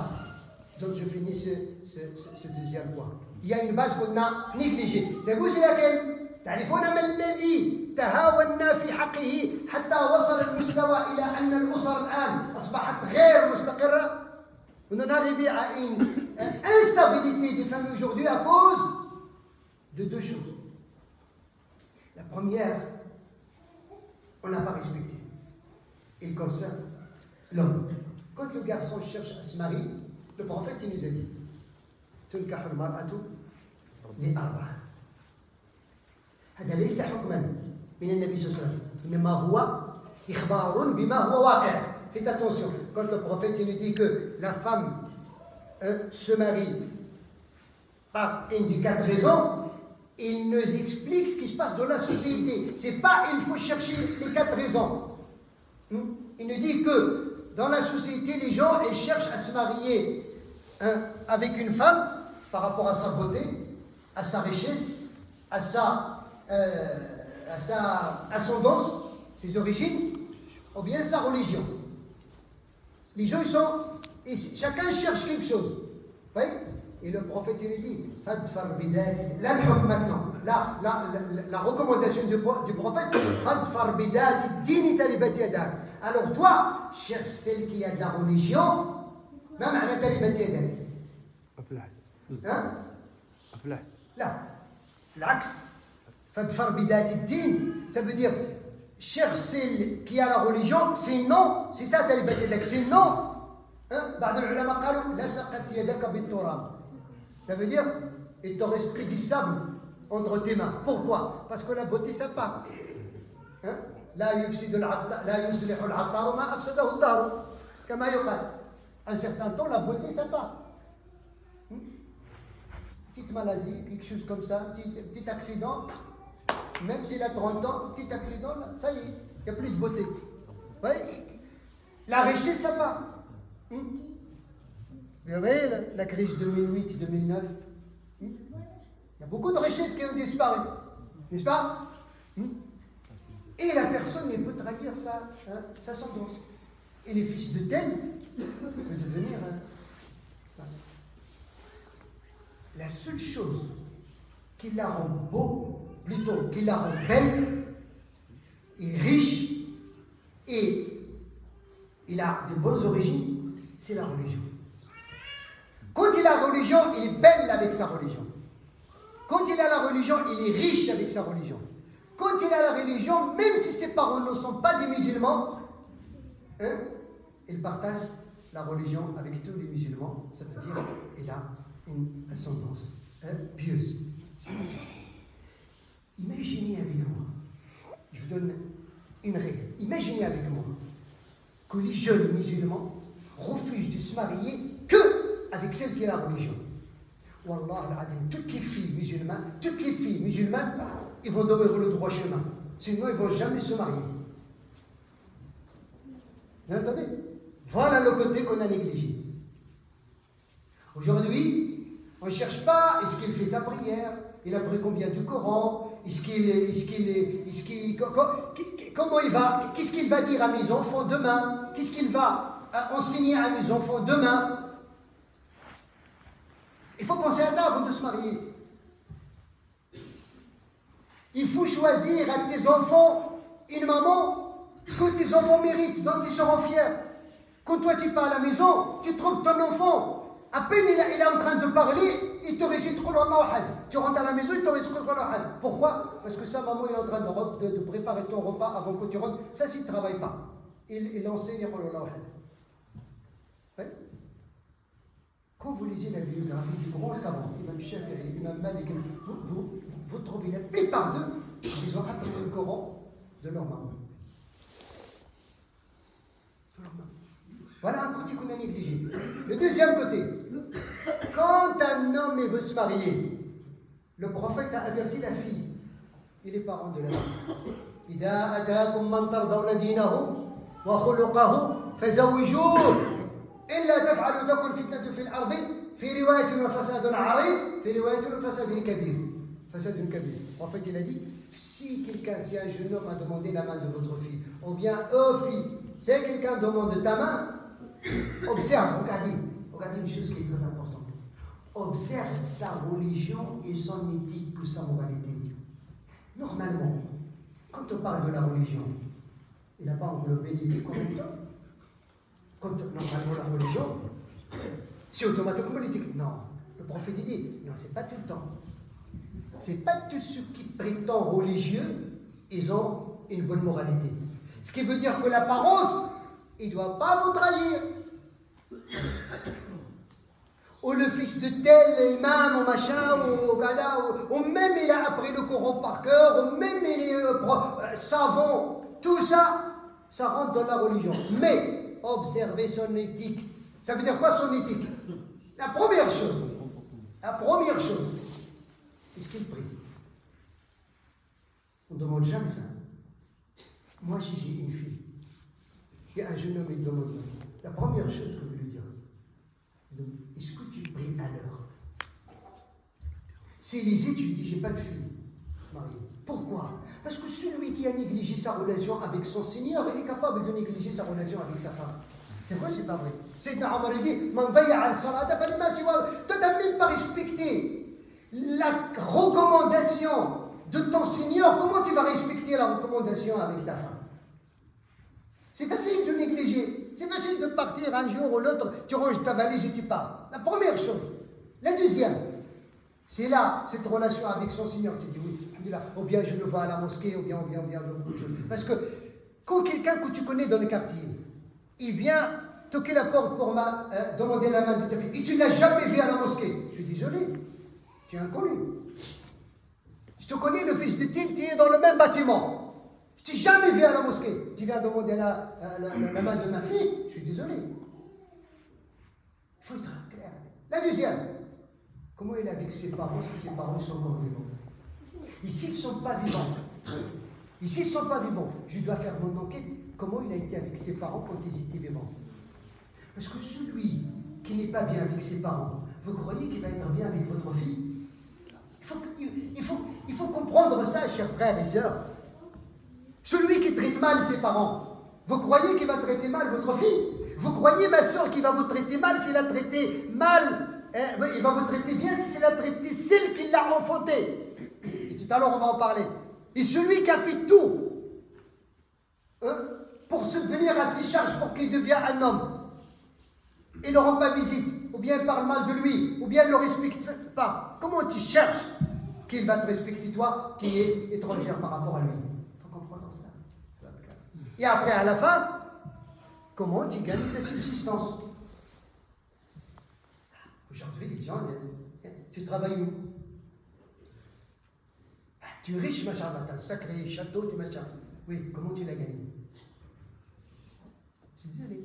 Donc je finis ce deuxième point. Il y a une base qu'on a négligée. Savez-vous c'est laquelle? تعرفون ما الذي تهاونا في حقه حتى وصل المستوى إلى أن الأسر الآن أصبحت غير مستقرة. On en est arrivé à une instabilité des familles aujourd'hui à cause de deux choses. La première, on n'a pas respecté. Il concerne l'homme. Quand le garçon cherche à se marier, le prophète il nous a dit تنكح المرأة لأربعة. هذا ليس حكما من النبي صلى الله عليه وسلم إنما هو إخبار بما هو واقع. Faites attention, quand le prophète il nous dit que la femme se marie par une des quatre raisons, il nous explique ce qui se passe dans la société. C'est pas il faut chercher les quatre raisons. Il nous dit que dans la société, les gens ils cherchent à se marier avec une femme par rapport à sa beauté, à sa richesse, à sa ascendance, ses origines, ou bien sa religion. Les gens, chacun cherche quelque chose. Oui? Et le prophète, il dit, là, maintenant, la recommandation du prophète, alors toi, cherche celle qui a de la religion, même à la talibati yadak. Hein? Là, l'axe, ça veut dire cherche celle qui a la religion, sinon, c'est ça talibati yadak, sinon, بعض العلماء قالوا لصقت يدك بالتراب. Ça veut dire, il te reste que du sable entre tes mains. Pourquoi? Parce que la beauté, ça part. لا يصلح العطار ما أفسده الدهر كما يقال. Un certain temps, la beauté, ça part. Petite maladie, quelque chose comme ça, petit accident, même s'il a 30 ans, petit accident, là, ça y est, il n'y a plus de beauté. Oui? La richesse, ça part. Vous voyez la crise 2008-2009, il y a beaucoup de richesses qui ont disparu, n'est-ce pas? Et la personne, elle peut trahir sa ascendance. Et les fils de tel peut devenir... La seule chose qui la rend beau, plutôt qui la rend belle, et riche, et il a de bonnes origines, c'est la religion. Quand il a la religion, il est belle avec sa religion. Quand il a la religion, il est riche avec sa religion. Quand il a la religion, même si ses parents ne sont pas des musulmans, il partage la religion avec tous les musulmans. Ça veut dire qu'il a une ascendance pieuse. Imaginez avec moi, je vous donne une règle. Imaginez avec moi que les jeunes musulmans refusent de se marier que avec celle qui a la religion. Wallah al-adim, toutes les filles musulmanes, ils vont demeurer le droit chemin. Sinon, ils ne vont jamais se marier. Vous entendez? Voilà le côté qu'on a négligé. Aujourd'hui, on ne cherche pas, est-ce qu'il fait sa prière? Il a pris combien du Coran? Comment il va? Qu'est-ce qu'il va dire à mes enfants demain? Qu'est-ce qu'il va enseigner à mes enfants demain? Il faut penser à ça avant de se marier. Il faut choisir à tes enfants une maman que tes enfants méritent, dont ils seront fiers. Quand toi tu pars à la maison, tu trouves ton enfant, à peine il est en train de parler, il te récite Qul Allahu Ahad. Tu rentres à la maison, il te récite Qul Allahu Ahad. Pourquoi? Parce que sa maman est en train de préparer ton repas avant que tu rentres. Ça, s'il ne travaille pas, il enseigne Qul Allahu Ahad. Oui? Quand vous lisez la biographie du grand savant, Imam Shafi'i, Imam Malik, vous trouvez la plupart d'eux, ils ont appris le Coran de leur maman. Voilà un côté qu'on a négligé. Le deuxième côté, quand un homme veut se marier, le prophète a averti la fille et les parents de la fille. إذا أتاكم من ترضون دينه وخلقه فزوجوه إلا تفعلوا تكن فتنة في الأرض في رواية وفساد عريض في رواية وفساد كبير. فساد كبير. En fait, il a dit, si un jeune homme a demandé la main de votre fille, ou bien fille, si quelqu'un demande ta main, observe, regardez une chose qui est très importante. Observe sa religion et son éthique ou sa moralité. Normalement, quand on parle de la religion, il n'a pas englobé l'éthique en même temps. Quand normalement la religion, c'est automatiquement l'éthique. Non, le prophète dit, non, c'est pas tout le temps. C'est pas tous ceux qui prétendent religieux, ils ont une bonne moralité. Ce qui veut dire que l'apparence, il ne doit pas vous trahir. Ou le fils de tel imam, ou machin, ou gada, ou même il a appris le Coran par cœur, ou même il est savant, tout ça, ça rentre dans la religion. Mais, observer son éthique. Ça veut dire quoi son éthique? La première chose, est-ce qu'il prie? On ne demande jamais ça. Moi, si j'ai une fille, il y a un jeune homme qui demande, la première chose que je lui dirai, est-ce que tu pries à l'heure? S'il hésite, je lui dis, j'ai pas de fille mariée. Pourquoi? Parce que celui qui a négligé sa relation avec son Seigneur, il est capable de négliger sa relation avec sa femme. C'est vrai, c'est pas vrai. Sayyidina Omar dit, man dayya al-salata falima siwa. Tu n'as même pas respecté la recommandation de ton Seigneur. Comment tu vas respecter la recommandation avec ta femme? C'est facile de négliger. C'est facile de partir un jour ou l'autre, tu ranges ta valise et tu pars. La première chose. La deuxième, c'est là, cette relation avec son Seigneur. Tu dis oui, ou bien je le vois à la mosquée, ou bien, beaucoup de choses. Parce que quand quelqu'un que tu connais dans le quartier, il vient toquer la porte pour demander la main de ta fille, et tu ne l'as jamais vu à la mosquée, je suis désolé, tu es inconnu. Je te connais, le fils de Tine, tu es dans le même bâtiment. Je t'ai jamais vu à la mosquée. Tu viens demander la main de ma fille, je suis désolé. Il faut être clair. La deuxième, comment il est avec ses parents si ses parents sont encore vivants? Ici, ils ne sont pas vivants. Je dois faire mon enquête. Comment il a été avec ses parents quand ils étaient vivants? Parce que celui qui n'est pas bien avec ses parents, vous croyez qu'il va être bien avec votre fille? Il faut comprendre ça, chers frères et sœurs. Celui qui traite mal ses parents, vous croyez qu'il va traiter mal votre fille? Vous croyez, ma soeur, qu'il va vous traiter mal s'il a traité mal? Il va vous traiter bien si c'est a traité celle qui l'a enfanté. Et tout à l'heure, on va en parler. Et celui qui a fait tout pour subvenir à ses charges pour qu'il devienne un homme, il ne rend pas visite, ou bien il parle mal de lui, ou bien il ne le respecte pas. Comment tu cherches qu'il va te respecter, toi, qui es étrangère par rapport à lui? Il faut comprendre ça. Et après, à la fin, comment tu gagnes ta subsistance? Aujourd'hui, les gens, tu travailles où? Tu es riche, machin, tu as un sacré château, tu machin. Oui, comment tu l'as gagné? Je suis désolé.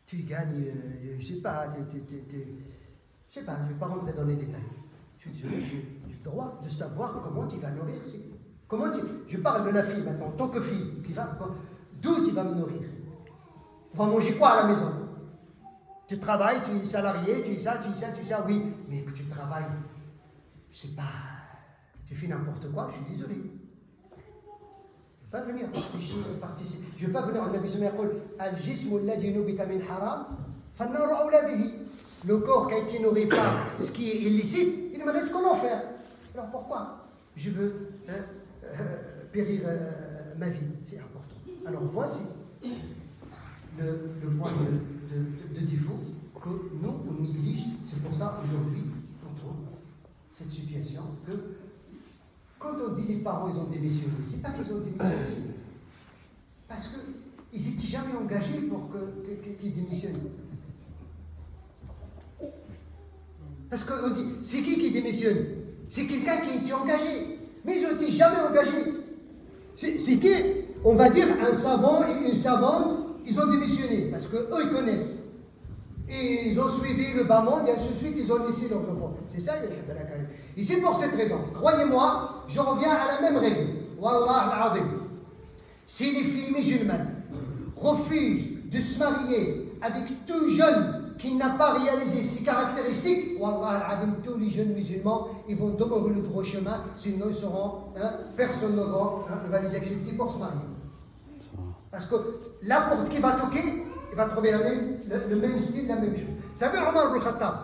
Tu gagnes, je ne sais pas, je ne vais pas rentrer dans les détails. Je suis désolé, j'ai le droit de savoir comment tu vas nourrir. Je parle de la fille maintenant, en tant que fille, d'où tu vas me nourrir? Tu vas manger quoi à la maison? Tu travailles, tu es salarié, tu es ça, oui, mais que tu travailles, je ne sais pas, tu fais n'importe quoi, je suis désolé. Je ne vais pas venir participer. Je ne vais pas venir en Nabi Sallallahu alayhi wa sallam. Le corps qui a été nourri par ce qui est illicite, il mérite qu'on en fasse. Alors pourquoi je veux périr ma vie? C'est important. Alors voici le point de défaut que nous, on néglige. C'est pour ça aujourd'hui on trouve cette situation que quand on dit les parents ils ont démissionné, c'est pas qu'ils ont démissionné, parce qu'ils n'étaient jamais engagés pour qu'ils démissionnent. Parce qu'on dit, c'est qui démissionne? C'est quelqu'un qui était engagé. Mais ils n'étaient jamais engagés. C'est qui? On va dire un savant et une savante, ils ont démissionné. Parce qu'eux, ils connaissent. Et ils ont suivi le bas monde et ainsi de suite, ils ont laissé leur enfant. C'est ça, et c'est pour cette raison. Croyez-moi, je reviens à la même règle. Wallah al-Adim. Si les filles musulmanes refusent de se marier avec tout jeune qui n'a pas réalisé ces caractéristiques, Wallah al-Adim, tous les jeunes musulmans, ils vont demeurer le droit chemin, sinon ils seront, personne ne va les accepter pour se marier. Parce que la porte qui va toquer, il va trouver le même style, la même chose. Vous savez, Omar ibn Khattab,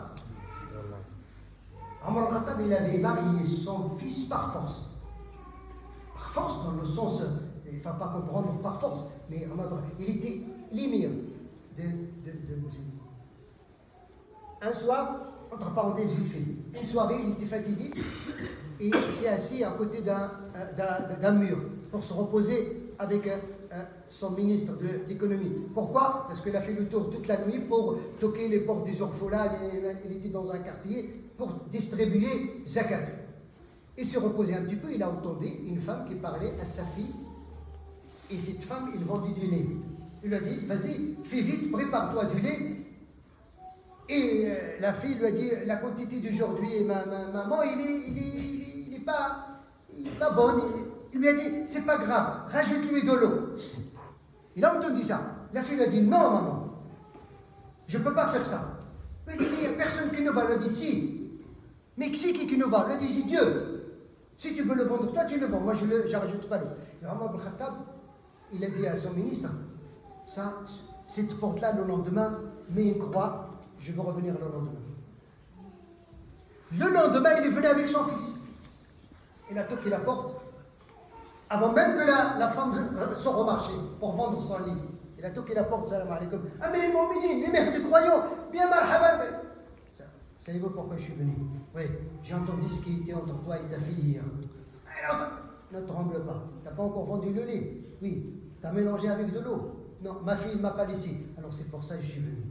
il avait marié son fils par force. Par force, dans le sens, il ne faut pas comprendre par force, mais il était l'émir de musulmans. Un soir, entre parenthèses vite fait, une soirée, il était fatigué et il s'est assis à côté d'un mur pour se reposer avec son ministre d'économie. Pourquoi? Parce qu'il a fait le tour toute la nuit pour toquer les portes des orphelins. Il était dans un quartier pour distribuer zakat. Il s'est reposé un petit peu, il a entendu une femme qui parlait à sa fille. Et cette femme, il vendait du lait. Il lui a dit, vas-y, fais vite, prépare-toi du lait. Et la fille lui a dit, la quantité d'aujourd'hui, maman, il est pas bonne. Il lui a dit, c'est pas grave, rajoute-lui de l'eau. Il a entendu ça. La fille lui a dit, non maman, je ne peux pas faire ça. Il a dit, mais il n'y a personne qui nous va. Il a dit, si. Mais qui nous va? Il a dit, c'est Dieu. Si tu veux le vendre, toi tu le vends. Moi je ne rajoute pas l'eau. Et Omar ibn Khattab, il a dit à son ministre, cette porte-là le lendemain, mets une croix, je veux revenir le lendemain. Le lendemain, il est venu avec son fils. Il a toqué la porte. Avant même que la femme sorte au marché pour vendre son lit, il a toqué la porte, salam alaikum. Amir al-Mu'minin, les mères du croyants, bien marhaban. Savez-vous pourquoi je suis venu? Oui, j'ai entendu ce qui était entre toi et ta fille hier. Ne tremble pas, tu n'as pas encore vendu le lait. Oui, tu as mélangé avec de l'eau. Non, ma fille ne m'a pas laissé. Alors c'est pour ça que je suis venu.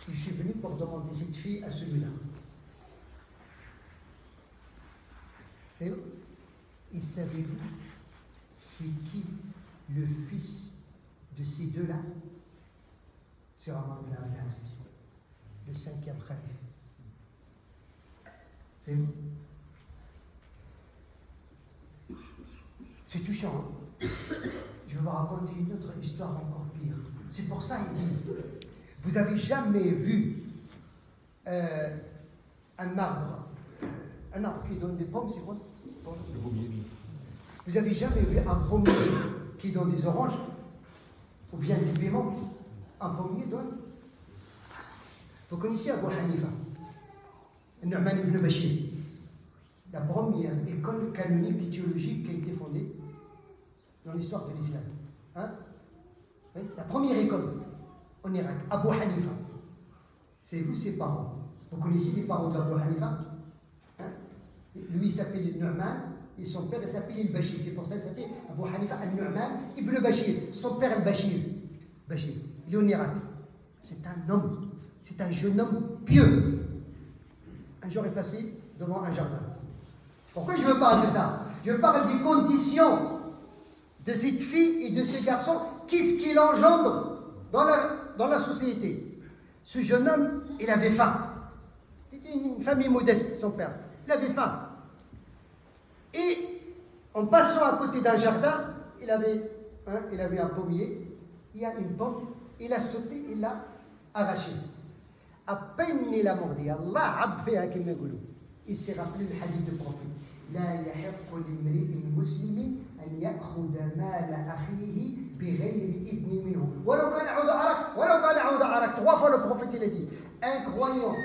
Je suis venu pour demander cette fille à celui-là. Et savez-vous, c'est qui le fils de ces deux-là? C'est Omar ibn Abdel Aziz, le 5e khalife. C'est touchant. Hein? Je vais vous raconter une autre histoire encore pire. C'est pour ça qu'ils disent, vous n'avez jamais vu un arbre qui donne des pommes, c'est quoi? Le pommier. Vous n'avez jamais vu un pommier qui donne des oranges ou bien des piments? Un pommier donne. Vous connaissez Abu Hanifa, Nu'man ibn Bashir, la première école canonique et théologique qui a été fondée dans l'histoire de l'islam. Hein? Oui, la première école en Irak, Abu Hanifa. C'est vous ses parents. Vous connaissez les parents d'Abu Hanifa? Hein? Lui il s'appelle Nu'man et son père il s'appelle Al-Bashir. C'est pour ça qu'il s'appelle Abu Hanifa al-Nu'man ibn Bashir. Son père Al-Bashir. Bashir. Il est en Irak. C'est un homme, c'est un jeune homme pieux. Un jour il est passé devant un jardin. Pourquoi je me parle de ça? Je parle des conditions de cette fille et de ce garçon. Qu'est-ce qu'il engendre dans la société? Ce jeune homme, il avait faim. C'était une famille modeste, son père. Il avait faim. Et en passant à côté d'un jardin, il avait un pommier. Il y a une pomme. Il a sauté, il l'a arraché. À peine il a mordu. Allah a fait un kimegoulou. Il s'est rappelé le hadith du prophète. لا يحق لامرئ مسلم أن يأخذ مال أخيه بغير إذن منه ولو كان عود عرق. 3 fois le prophète il a dit, un croyant,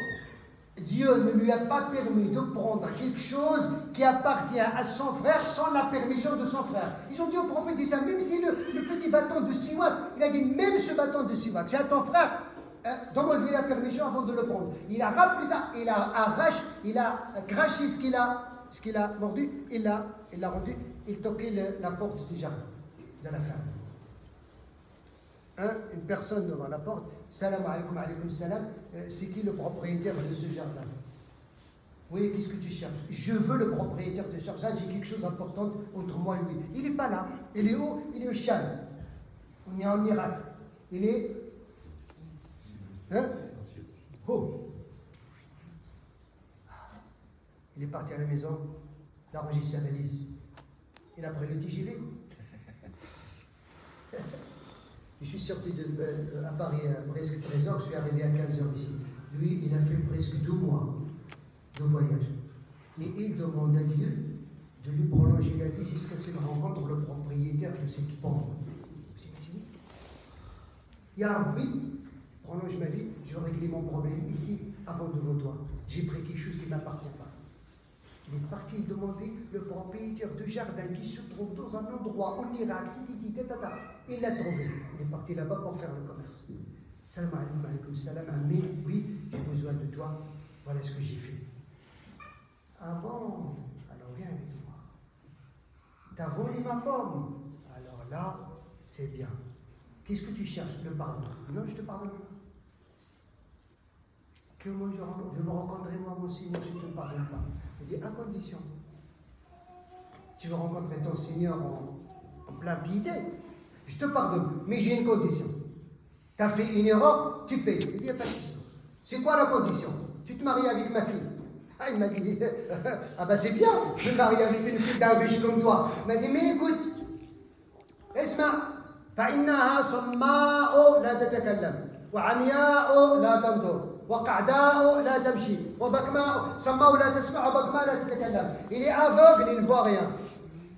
Dieu ne lui a pas permis de prendre quelque chose qui appartient à son frère sans la permission de son frère. Ils ont dit au prophète Isa, même si le petit bâton de siwak, il a dit même ce bâton de siwak, c'est à ton frère, demande-lui la permission avant de le prendre. Il a rappelé ça, il a arraché, il a craché ce qu'il a mordu, il l'a rendu, il toquait la porte du jardin, de la ferme. une personne devant la porte, salam alaikum, alaikum salam, c'est qui le propriétaire de ce jardin? Oui, qu'est-ce que tu cherches? Je veux le propriétaire de ce jardin, j'ai quelque chose d'important entre moi et lui. Il n'est pas là. Il est où? Il est au Cham. On est en Irak. Il est... Hein? Oh. Il est parti à la maison, il a rangé sa valise. Il a pris le TGV. Je suis sorti à Paris à presque 13 heures, je suis arrivé à 15 heures ici. Lui, il a fait presque 2 mois de voyage. Mais il demande à Dieu de lui prolonger la vie jusqu'à ce qu'il rencontre le propriétaire de cette pompe. Vous imaginez? Ya Rabbi, prolonge ma vie, je vais régler mon problème ici, avant devant toi. J'ai pris quelque chose qui ne m'appartient pas. Il est parti demander le propriétaire du jardin qui se trouve dans un endroit en Irak, il l'a trouvé. Il est parti là-bas pour faire le commerce. Salam alaikum, alaikum salam, mais oui, j'ai besoin de toi, voilà ce que j'ai fait. Ah bon, alors viens avec moi. T'as volé ma pomme, alors là, c'est bien. Qu'est-ce que tu cherches? Le pardon? Non, je te pardonne pas. Que moi je me rencontrerai moi, mon Seigneur, je ne te pardonne pas. Il dit, à condition. Tu veux rencontrer ton Seigneur en plein piété, je te pardonne, mais j'ai une condition. Tu as fait une erreur, tu payes. Il dit, il n'y a pas de souci. C'est quoi la condition? Tu te maries avec ma fille. Ah, il m'a dit, ah ben c'est bien, je me marie avec une fille d'un riche comme toi. Il m'a dit, mais écoute, اسمع فإنها صماء لا تتكلم وعمياء لا تنظر وقعداء لا تمشي وبكماء صماء لا تسمع وبكماء لا تتكلم. Il est aveugle, il ne voit rien.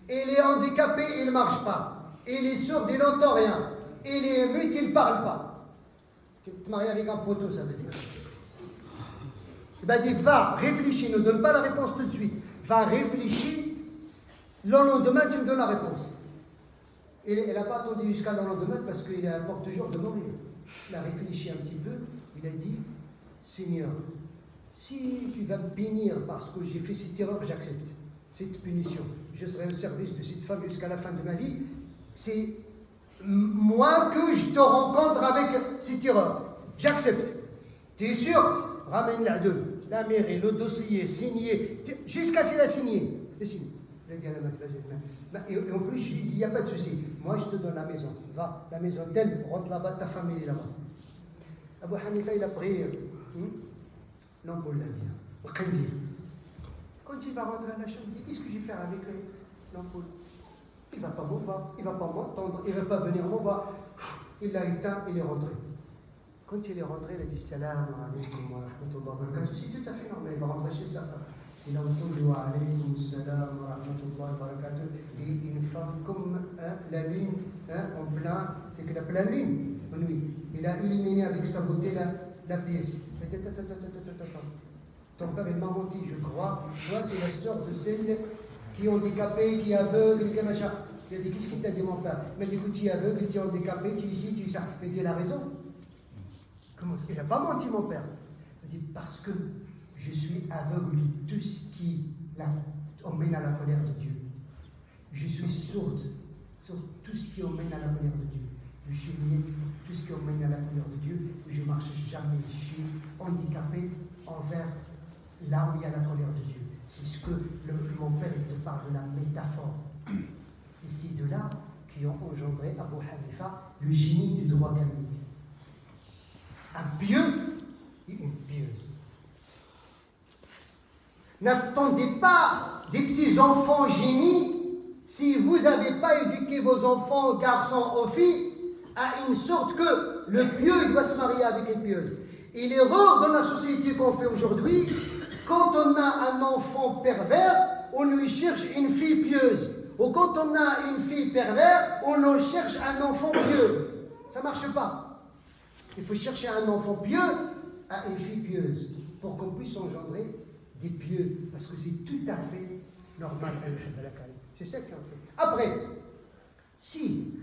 Il est handicapé, il ne marche pas. Il est sourd, il n'entend rien. Il est muet, il ne parle pas. Tu te maries avec un poteau, ça veut dire. Il m'a dit, va, réfléchis, ne donne pas la réponse tout de suite. Va, réfléchis, le lendemain, tu me donnes la réponse. Elle n'a pas attendu jusqu'à le lendemain parce qu'il est à porte-jour de mourir. Il a réfléchi un petit peu, il a dit, Seigneur, si tu vas me punir parce que j'ai fait cette erreur, j'accepte cette punition. Je serai au service de cette femme jusqu'à la fin de ma vie. C'est moi que je te rencontre avec cette erreur. J'accepte. Tu es sûr? Ramène la deux, la mairie, le dossier, signé, jusqu'à ce qu'il a signé. Il a dit à la mère, vas-y. Et en plus, il n'y a pas de souci. Moi, je te donne la maison. Va, la maison telle, rentre là-bas, ta famille est là-bas. Abu Hanifa, il a pris l'ampoule là, quand il va rentrer à la chambre, il dit, qu'est-ce que je vais faire avec l'ampoule? Il ne va pas me voir, il ne va pas m'entendre, il ne va pas venir me voir. Il l'a éteint, il est rentré. Quand il est rentré, il a dit salam alaikum wa rahmatullahi wa barakatuh. C'est tout à fait normal, il va rentrer chez sa femme. Il a entendu wa alaykum salam wa rahmatullahi wa barakatuh. Et une femme comme la lune en plein, c'est que la pleine lune, en nuit. Il a illuminé avec sa beauté la pièce. Il dit, ton père, il m'a menti, je crois. Toi, c'est la sœur de celle qui est handicapée, qui est aveugle, qui est machin. Il a dit, qu'est-ce qu'il t'a dit, mon père? Il m'a dit, écoute, tu es aveugle, tu es handicapé, tu es ici, tu es ça. Il dit, il a raison. Comment ça? Il n'a pas menti, mon père. Il dit, parce que je suis aveugle de tout ce qui emmène à la colère de Dieu. Je suis sourde sur tout ce qui emmène à la colère de Dieu. Je suis muet sur tout ce qui emmène à la colère de Dieu. Je ne marche jamais. Je suis handicapé envers là où il y a la colère de Dieu. C'est ce que mon père il te parle de la métaphore. C'est ces deux-là qui ont engendré Abu Hanifa, le génie du droit canonique. Un pieux et une pieuse. N'attendez pas des petits enfants génies si vous n'avez pas éduqué vos enfants, garçons ou filles, à une sorte que le pieux doit se marier avec une pieuse. Et l'erreur dans la société qu'on fait aujourd'hui, quand on a un enfant pervers, on lui cherche une fille pieuse. Ou quand on a une fille pervers, on lui cherche un enfant pieux. Ça ne marche pas. Il faut chercher un enfant pieux à une fille pieuse pour qu'on puisse engendrer des pieux. Parce que c'est tout à fait normal. C'est ça qu'on fait. Après, si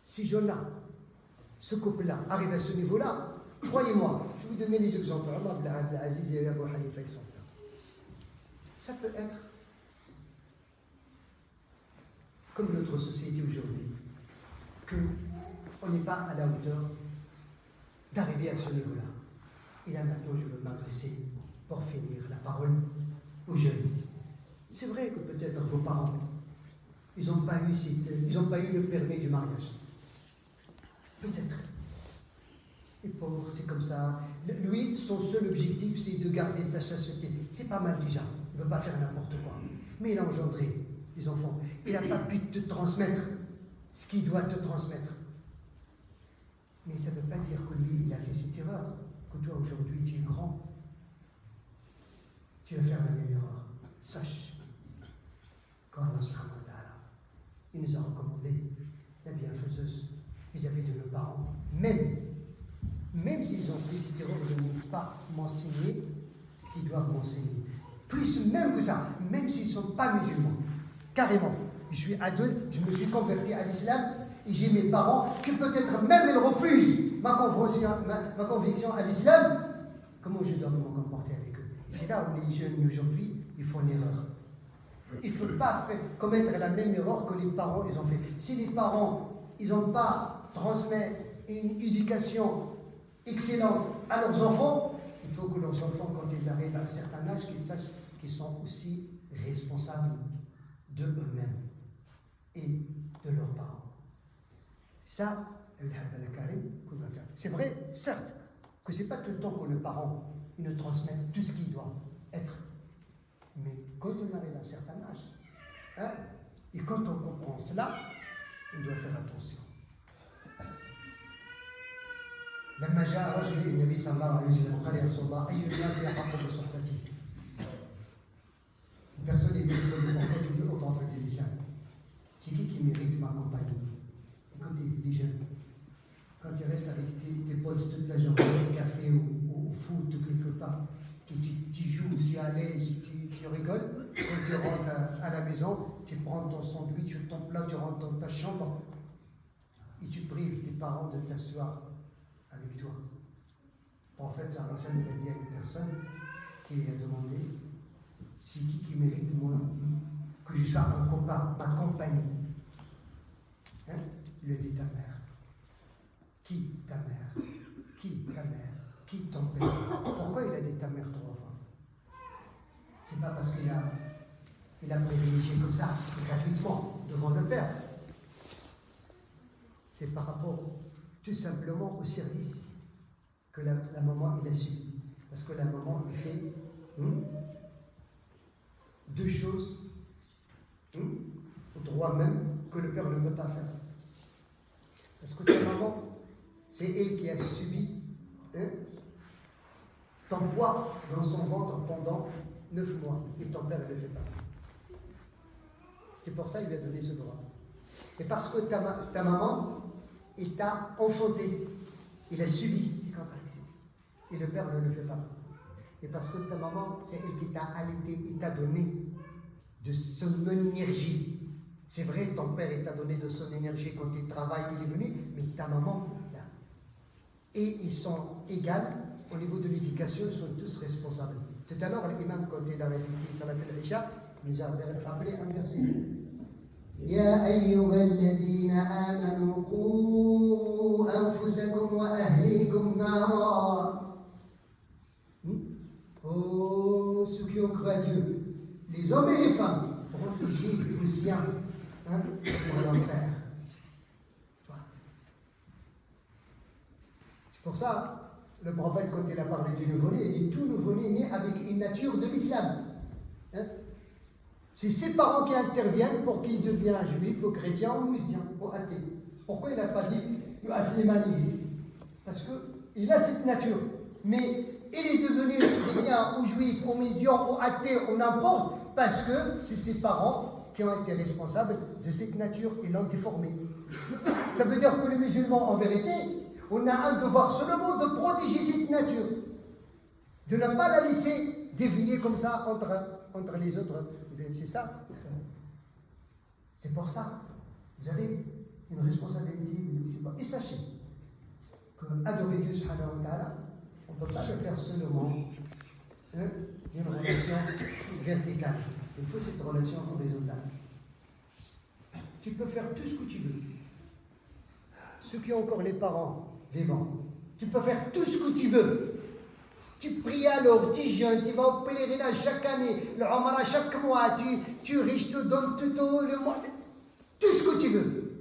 ces gens-là, ce couple-là, arrive à ce niveau-là, croyez-moi, je vais vous donner des exemples. Omar ibn Abdel Aziz et Abu Hanifa, ils sont là. Ça peut être comme notre société aujourd'hui. qu'on n'est pas à la hauteur d'arriver à ce niveau-là. Et là maintenant, je veux m'adresser, pour finir, la parole aux jeunes. C'est vrai que peut-être vos parents, ils n'ont pas eu le permis du mariage. Peut-être. Et pauvre, c'est comme ça. Lui, son seul objectif, c'est de garder sa chasteté. C'est pas mal déjà. Il ne veut pas faire n'importe quoi. Mais il a engendré les enfants. Il n'a pas pu te transmettre ce qu'il doit te transmettre. Mais ça ne veut pas dire que lui, il a fait cette erreur. Que toi, aujourd'hui, tu es grand. Tu vas faire la même erreur. Sache qu'Allah subhanahu wa ta'ala, il nous a recommandé la bienfaiseuse vis-à-vis de nos parents. Même s'ils ont fait cette erreur de ne pas m'enseigner ce qu'ils doivent m'enseigner. Plus même que ça, même s'ils ne sont pas musulmans. Carrément. Je suis adulte, je me suis converti à l'islam et j'ai mes parents qui peut-être même ils refusent ma conviction à l'islam. Comment je dois me comporter avec eux? Et c'est là où les jeunes aujourd'hui, ils font l'erreur. Il ne faut pas commettre la même erreur que les parents ils ont fait. Si les parents ils n'ont pas transmis une éducation excellente à leurs enfants, il faut que leurs enfants, quand ils arrivent à un certain âge, qu'ils sachent qu'ils sont aussi responsables de eux-mêmes et de leurs parents. Ça, qu'on doit faire. C'est vrai, certes, que ce n'est pas tout le temps que le parent il nous transmet tout ce qu'il doit être. Mais quand on arrive à un certain âge, et quand on comprend cela, on doit faire attention. لما جاء رجل إلى النبي صلى الله عليه وسلم وقال يا رسول الله أي الناس أحق بصحبتي. Une personne est venue au prophète et dit au prophète de l'islam, c'est qui mérite ma compagnie? Écoutez, les jeunes, quand tu restes avec tes potes toute la journée au café ou au foot ou quelque part, et tu joues, tu es à l'aise, tu rigoles, quand tu rentres à la maison, tu prends ton sandwich ou ton plat, tu rentres dans ta chambre et tu prives tes parents de t'asseoir avec toi. En fait, ça a dit à une personne qui a demandé c'est qui mérite moi que je sois un copain, ma compagnie. Il a dit ta mère. Qui ta mère? Qui ta mère? Qui ton père? Pourquoi il a dit ta mère 3 fois? C'est pas parce qu'il a privilégié comme ça, gratuitement, devant le père. C'est par rapport tout simplement au service que la maman il a subi. Parce que la maman il fait 2 choses au droit même que le père ne peut pas faire. Parce que ta maman, c'est elle qui a subi ton poids dans son ventre pendant 9 mois et ton père ne le fait pas. C'est pour ça qu'il lui a donné ce droit. Et parce que ta maman, il t'a enfanté, il a subi ces contractions. Et le père ne le fait pas. Et parce que ta maman, c'est elle qui t'a allaité, il t'a donné de son énergie. C'est vrai, ton père, il t'a donné de son énergie quand il travaille, il est venu, mais ta maman, là. Et ils sont égaux au niveau de l'éducation, ils sont tous responsables. Tout à l'heure, l'imam, quand il a récité Salat al-Isha, nous a rappelé un verset. يا أيها الذين آمنوا قوا أنفسكم وأهليكم نارا. Oh, ceux qui ont cru à Dieu, les hommes et les femmes, protégez vos siens pour l'enfer. C'est pour ça, le prophète, quand il a parlé du nouveau-né, il dit tout nouveau-né né avec une nature de l'islam. C'est ses parents qui interviennent pour qu'il devienne juif, ou chrétien, ou musulman, ou athée. Pourquoi il n'a pas dit aslimani? Parce qu'il a cette nature. Mais il est devenu chrétien, ou juif, ou musulman, ou athée, ou n'importe, parce que c'est ses parents qui ont été responsables de cette nature et l'ont déformée. Ça veut dire que les musulmans, en vérité, on a un devoir seulement de protéger cette nature, de ne pas la laisser dévier comme ça entre les autres. C'est ça. C'est pour ça. Vous avez une responsabilité. Et sachez que adorer Dieu subhanahu wa ta'ala, on ne peut pas le faire seulement d'une relation verticale. Il faut cette relation horizontale. Tu peux faire tout ce que tu veux. ceux qui ont encore les parents vivants, tu peux faire tout ce que tu veux. Tu pries alors, tu jeûnes, tu vas au pèlerinage chaque année, le Umrah chaque mois, tu riches, tu donnes tout le mois, tout ce que tu veux.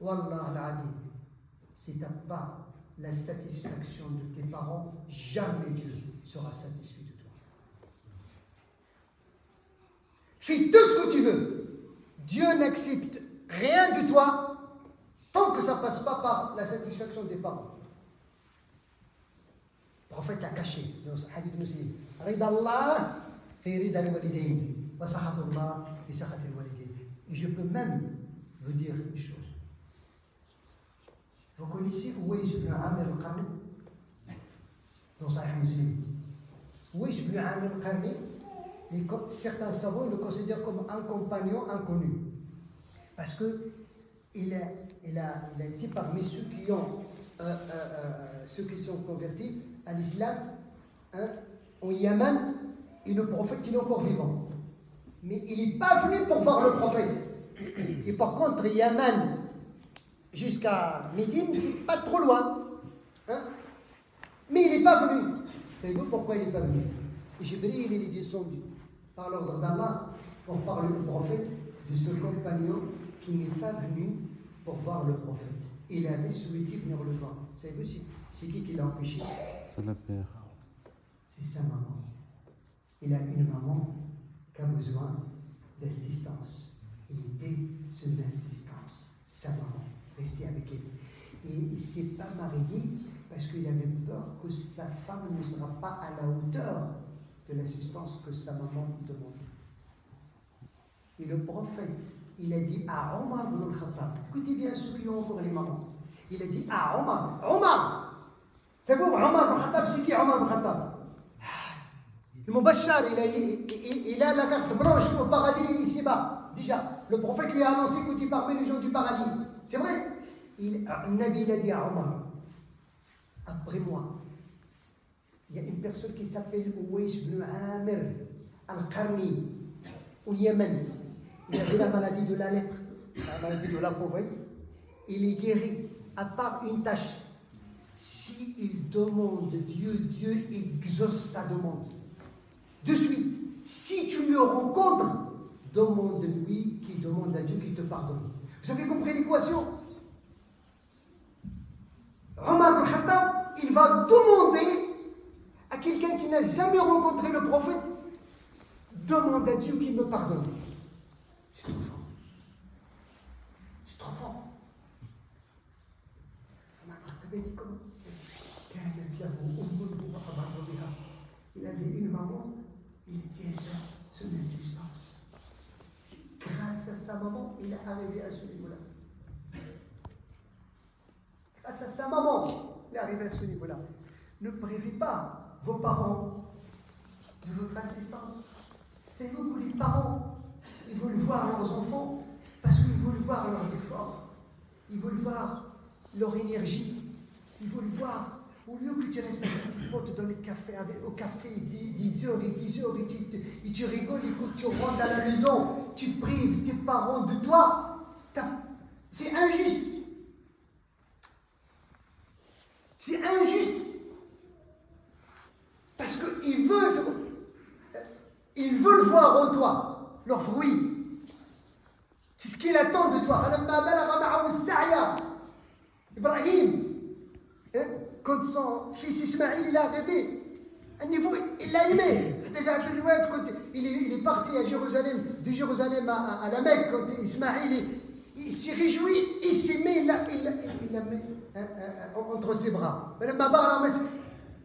Wallah al-Adim, si tu n'as pas la satisfaction de tes parents, jamais Dieu sera satisfait de toi. Fais tout ce que tu veux. Dieu n'accepte rien de toi tant que ça ne passe pas par la satisfaction des parents. Le prophète a caché dans ce hadith muslim. Rida Allah fi rida al-walidayn wa sakhat Allah fi sakhat al-walidayn. Et je peux même vous dire une chose. Vous connaissez Uwais ibn Amir al-Qarni dans Sahih Muslim. Uwais ibn Amir al-Qarni, certains savants le considèrent comme un compagnon inconnu. Parce que il a été parmi ceux qui sont convertis à l'islam au Yémen, et le prophète il est encore vivant. Mais il n'est pas venu pour voir le prophète. Et par contre, Yémen jusqu'à Médine, c'est pas trop loin. Mais il n'est pas venu. Savez-vous pourquoi il n'est pas venu? Jibril il est descendu par l'ordre d'Allah pour parler au prophète de ce compagnon qui n'est pas venu pour voir le prophète. Il avait souhaité venir le voir. Savez-vous c'est qui l'a empêché? C'est la père. C'est sa maman. Il a une maman qui a besoin d'assistance. Il était sous l'assistance. Sa maman. Rester avec elle. Et il ne s'est pas marié parce qu'il avait peur que sa femme ne sera pas à la hauteur de l'assistance que sa maman demande. Et le prophète, il a dit à Omar ibn al-Khattab, écoutez bien ceux qui ont encore les mamans, il a dit à Omar, c'est vous, Omar ibn al-Khattab, c'est qui Omar ibn al-Khattab? Le Mubashar, il a la carte blanche au paradis ici-bas. Déjà, le prophète lui a annoncé qu'il était parmi les gens du paradis. C'est vrai? Nabi il a dit à Omar, après moi, il y a une personne qui s'appelle Uwais ibn Amir al-Qarni au Yémen. Il avait la maladie de la lèpre, la maladie de la pauvreté. Il est guéri, à part une tâche. S'il demande Dieu, Dieu exauce sa demande. De suite, si tu le rencontres, demande-lui qu'il demande à Dieu qu'il te pardonne. Vous avez compris l'équation? Omar ibn Khattab, il va demander à quelqu'un qui n'a jamais rencontré le prophète, demande à Dieu qu'il me pardonne. C'est trop fort. C'est trop fort. Omar ibn Khattab dit comment? Il avait une maman, il était sous l'assistance. Grâce à sa maman, il est arrivé à ce niveau-là. Grâce à sa maman, il est arrivé à ce niveau-là. Ne privez pas vos parents de votre assistance. Savez-vous que les parents, ils veulent voir leurs enfants parce qu'ils veulent voir leurs efforts. Ils veulent voir leur énergie. Ils veulent voir, au lieu que tu restes avec tes potes dans le café, au café 10 heures et tu rigoles et quand tu rentres à la maison, tu prives tes parents de toi. C'est injuste. C'est injuste. Parce qu'ils veulent voir en toi leurs fruits. C'est ce qu'ils attendent de toi. Ibrahim, quand son fils Ismaïl il est arrivé, à niveau, il l'a aimé. Il est parti à Jérusalem, de Jérusalem à la Mecque, quand Ismaïl il s'est réjoui, il s'est mis, il l'a mis entre ses bras.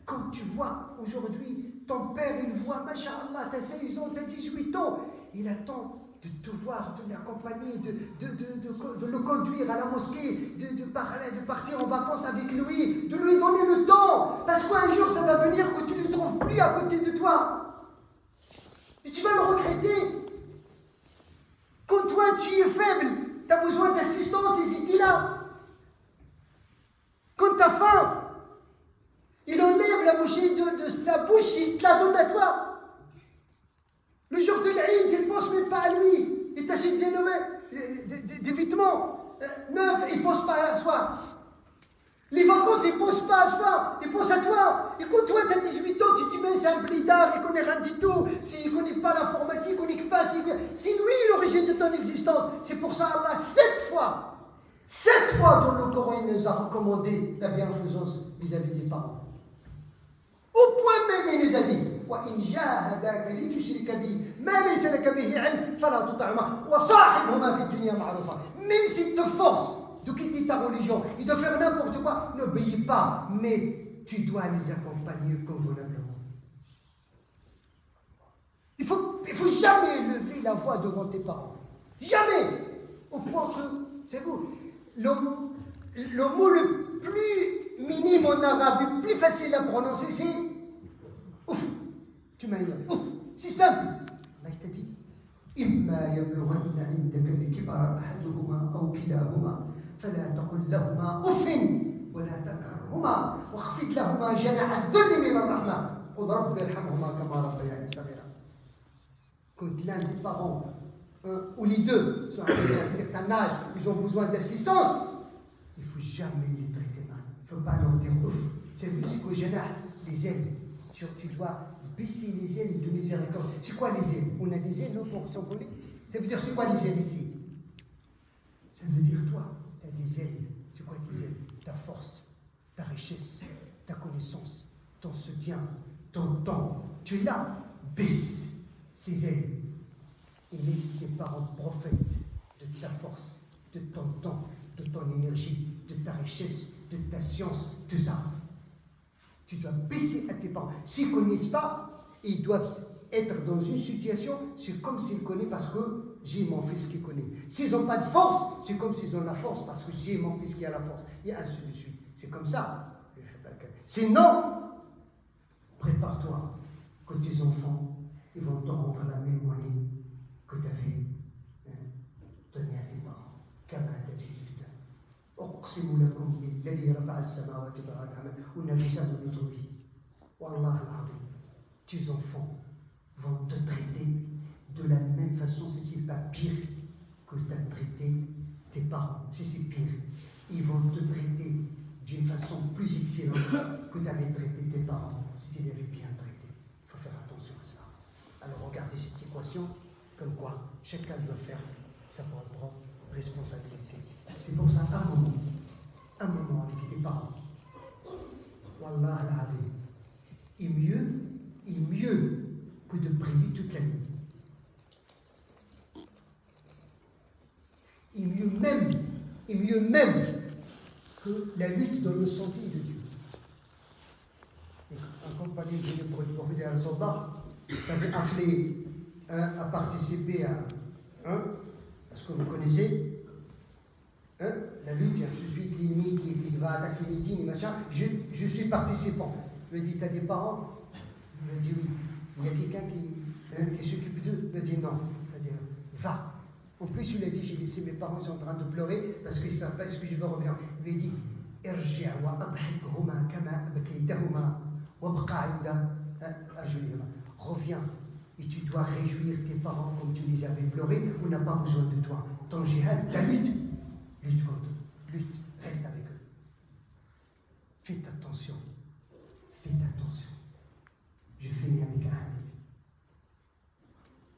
Quand tu vois aujourd'hui, ton père, il voit, Masha'Allah, t'as 16 ans, t'as 18 ans, il attend de te voir, de l'accompagner, de le conduire à la mosquée, de partir en vacances avec lui, de lui donner le temps, parce qu'un jour ça va venir que tu ne le trouves plus à côté de toi. Et tu vas le regretter. Quand toi tu es faible, tu as besoin d'assistance, il est là. Quand tu as faim, il enlève la bouchée de sa bouche, il te la donne à toi. Le jour de l'Aïd, il ne pense même pas à lui. Il t'achète des vêtements neufs, il ne pense pas à soi. Les vacances, ils ne pensent pas à soi, ils pensent à toi. Et quand toi, tu as 18 ans, tu te dis, mais c'est un blidard, il ne connaît rien du tout, il ne connaît pas l'informatique, il ne connaît pas. C'est lui l'origine de ton existence. C'est pour ça, Allah, 7 fois dans le Coran, il nous a recommandé la bienfaisance vis-à-vis des parents. Au point même, il nous a dit, وإن جاهداك لتشرك بي ما ليس لك به علم فلا تطعهما وصاحبهما في الدنيا معروفا. Même s'il te force de quitter ta religion et de faire n'importe quoi, n'obéis pas, mais tu dois les accompagner convenablement. Il faut jamais lever la voix devant tes parents. Jamais. Au point que, c'est vous, le mot le plus minime en arabe, le plus facile à prononcer, c'est ouf. Tu m'as dit, ouf. C'est simple. Allah t'a dit, إما يبلغن عندك الكبر أحدهما أو كلاهما فلا تقل لهما أف ولا تنهرهما واخفض لهما جناح الذل من الرحمة قل رب ارحمهما كما ربياني صغيرا. Quand l'un des parents ou les deux sont arrivés à un certain âge, ils ont besoin d'assistance, il ne faut jamais les traiter mal. Il ne faut pas leur dire ouf. C'est qu'au janah, les ailes. Tu dois baisser les ailes de miséricorde. C'est quoi les ailes? On a des ailes, non, pour s'envoler? Ça veut dire, c'est quoi les ailes ici? Ça veut dire, toi, tu as des ailes. C'est quoi tes ailes? Ta force, ta richesse, ta connaissance, ton soutien, ton temps. Tu es là, baisse ces ailes. Et laisse tes parents prophètes de ta force, de ton temps, de ton énergie, de ta richesse, de ta science, tout ça. Tu dois baisser à tes parents. S'ils ne connaissent pas, ils doivent être dans une situation, c'est comme s'ils connaissent parce que j'ai mon fils qui connaît. S'ils n'ont pas de force, c'est comme s'ils ont la force parce que j'ai mon fils qui a la force. Et ainsi de suite. C'est comme ça. Sinon, prépare-toi que tes enfants, ils vont te rendre la même monnaie que tu avais donné à tes parents. كما تجد أقسم لكم بالذي رفع السماوات والأرض ونبيسا de notre vie. Wallah al-Azim, tes enfants vont te traiter de la même façon, si ce n'est pas pire que tu as traité tes parents. Si c'est pire, ils vont te traiter d'une façon plus excellente que tu avais traité tes parents, si tu les avais bien traités. Il faut faire attention à cela. Alors regardez cette équation, comme quoi chacun doit faire sa propre responsabilité. C'est pour ça, un moment avec tes parents, Wallah al-Azim, est mieux que de prier toute la nuit. Et mieux même que la lutte dans le sentier de Dieu. Un compagnon venu pour le prophète al-Sabah t'avait appelé à participer à ce que vous connaissez, la lutte, je suis l'ennemi qui va attaquer Médine et machin, je suis participant. Je lui ai dit, t'as des parents? Il m'a dit oui. Il y a quelqu'un qui s'occupe d'eux? Il m'a dit non. Il m'a dit, va. En plus, il a dit, j'ai laissé mes parents, ils sont en train de pleurer parce qu'ils ne savent pas est-ce que je vais revenir. Il lui a dit, ارجع وأضحكهما كما أبكيتهما وابقى عند أجلهما. Reviens et tu dois réjouir tes parents comme tu les avais pleurés. On n'a pas besoin de toi. Ton jihad, ta lutte contre eux. Lutte, reste avec eux. Faites attention. Je finis avec un hadith.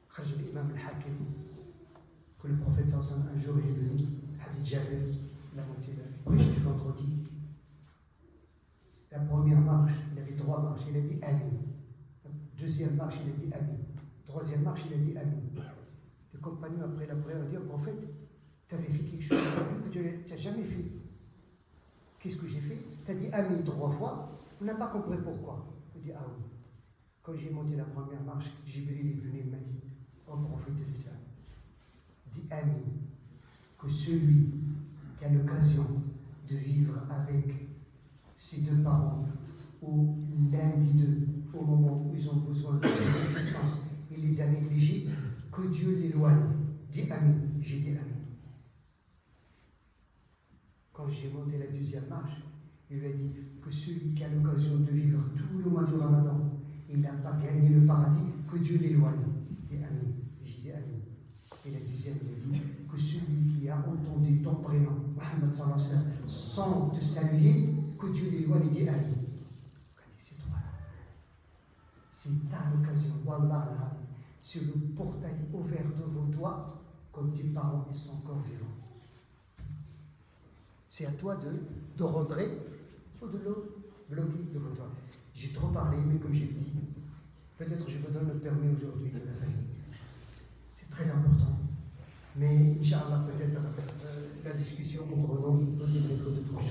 خرج الإمام الحاكم que le prophète sallallahu alayhi wa sallam un jour il est venu, hadith Jabir, la prêche du vendredi. La première marche, il avait 3 marches, il a dit Amin. Deuxième marche, il a dit Amin. Troisième marche, il a dit Amin. Le compagnon après la prière a dit au prophète, tu avais fait quelque chose que tu n'as jamais fait. Qu'est-ce que j'ai fait? Tu as dit Amin 3 fois, on n'a pas compris pourquoi. Il dit ah oui. Quand j'ai monté la première marche, Jibril est venu et m'a dit, oh prophète de l'Islam, dis Amin, que celui qui a l'occasion de vivre avec ses 2 parents ou l'un des deux au moment où ils ont besoin de son assistance, il les a négligés, que Dieu l'éloigne. Dis Amin. J'ai dit Amin. Quand j'ai monté la deuxième marche, il lui a dit que celui qui a l'occasion de vivre tout le mois du Ramadan, il n'a pas gagné le paradis, que Dieu l'éloigne. Dis Amin. J'ai dit Amin. Et la deuxième, il a dit que celui qui a entendu ton prénom, Muhammad sallallahu alayhi wa sallam, sans te saluer, Wallah, c'est le portail ouvert devant toi quand tes parents ils sont encore vivants. C'est à toi de rentrer ou de le bloquer devant toi. J'ai trop parlé, mais comme j'ai dit, peut-être je vous donne le permis aujourd'hui de la famille. C'est très important. Mais, Inch'Allah, peut-être la discussion entre nous peut développer d'autres choses.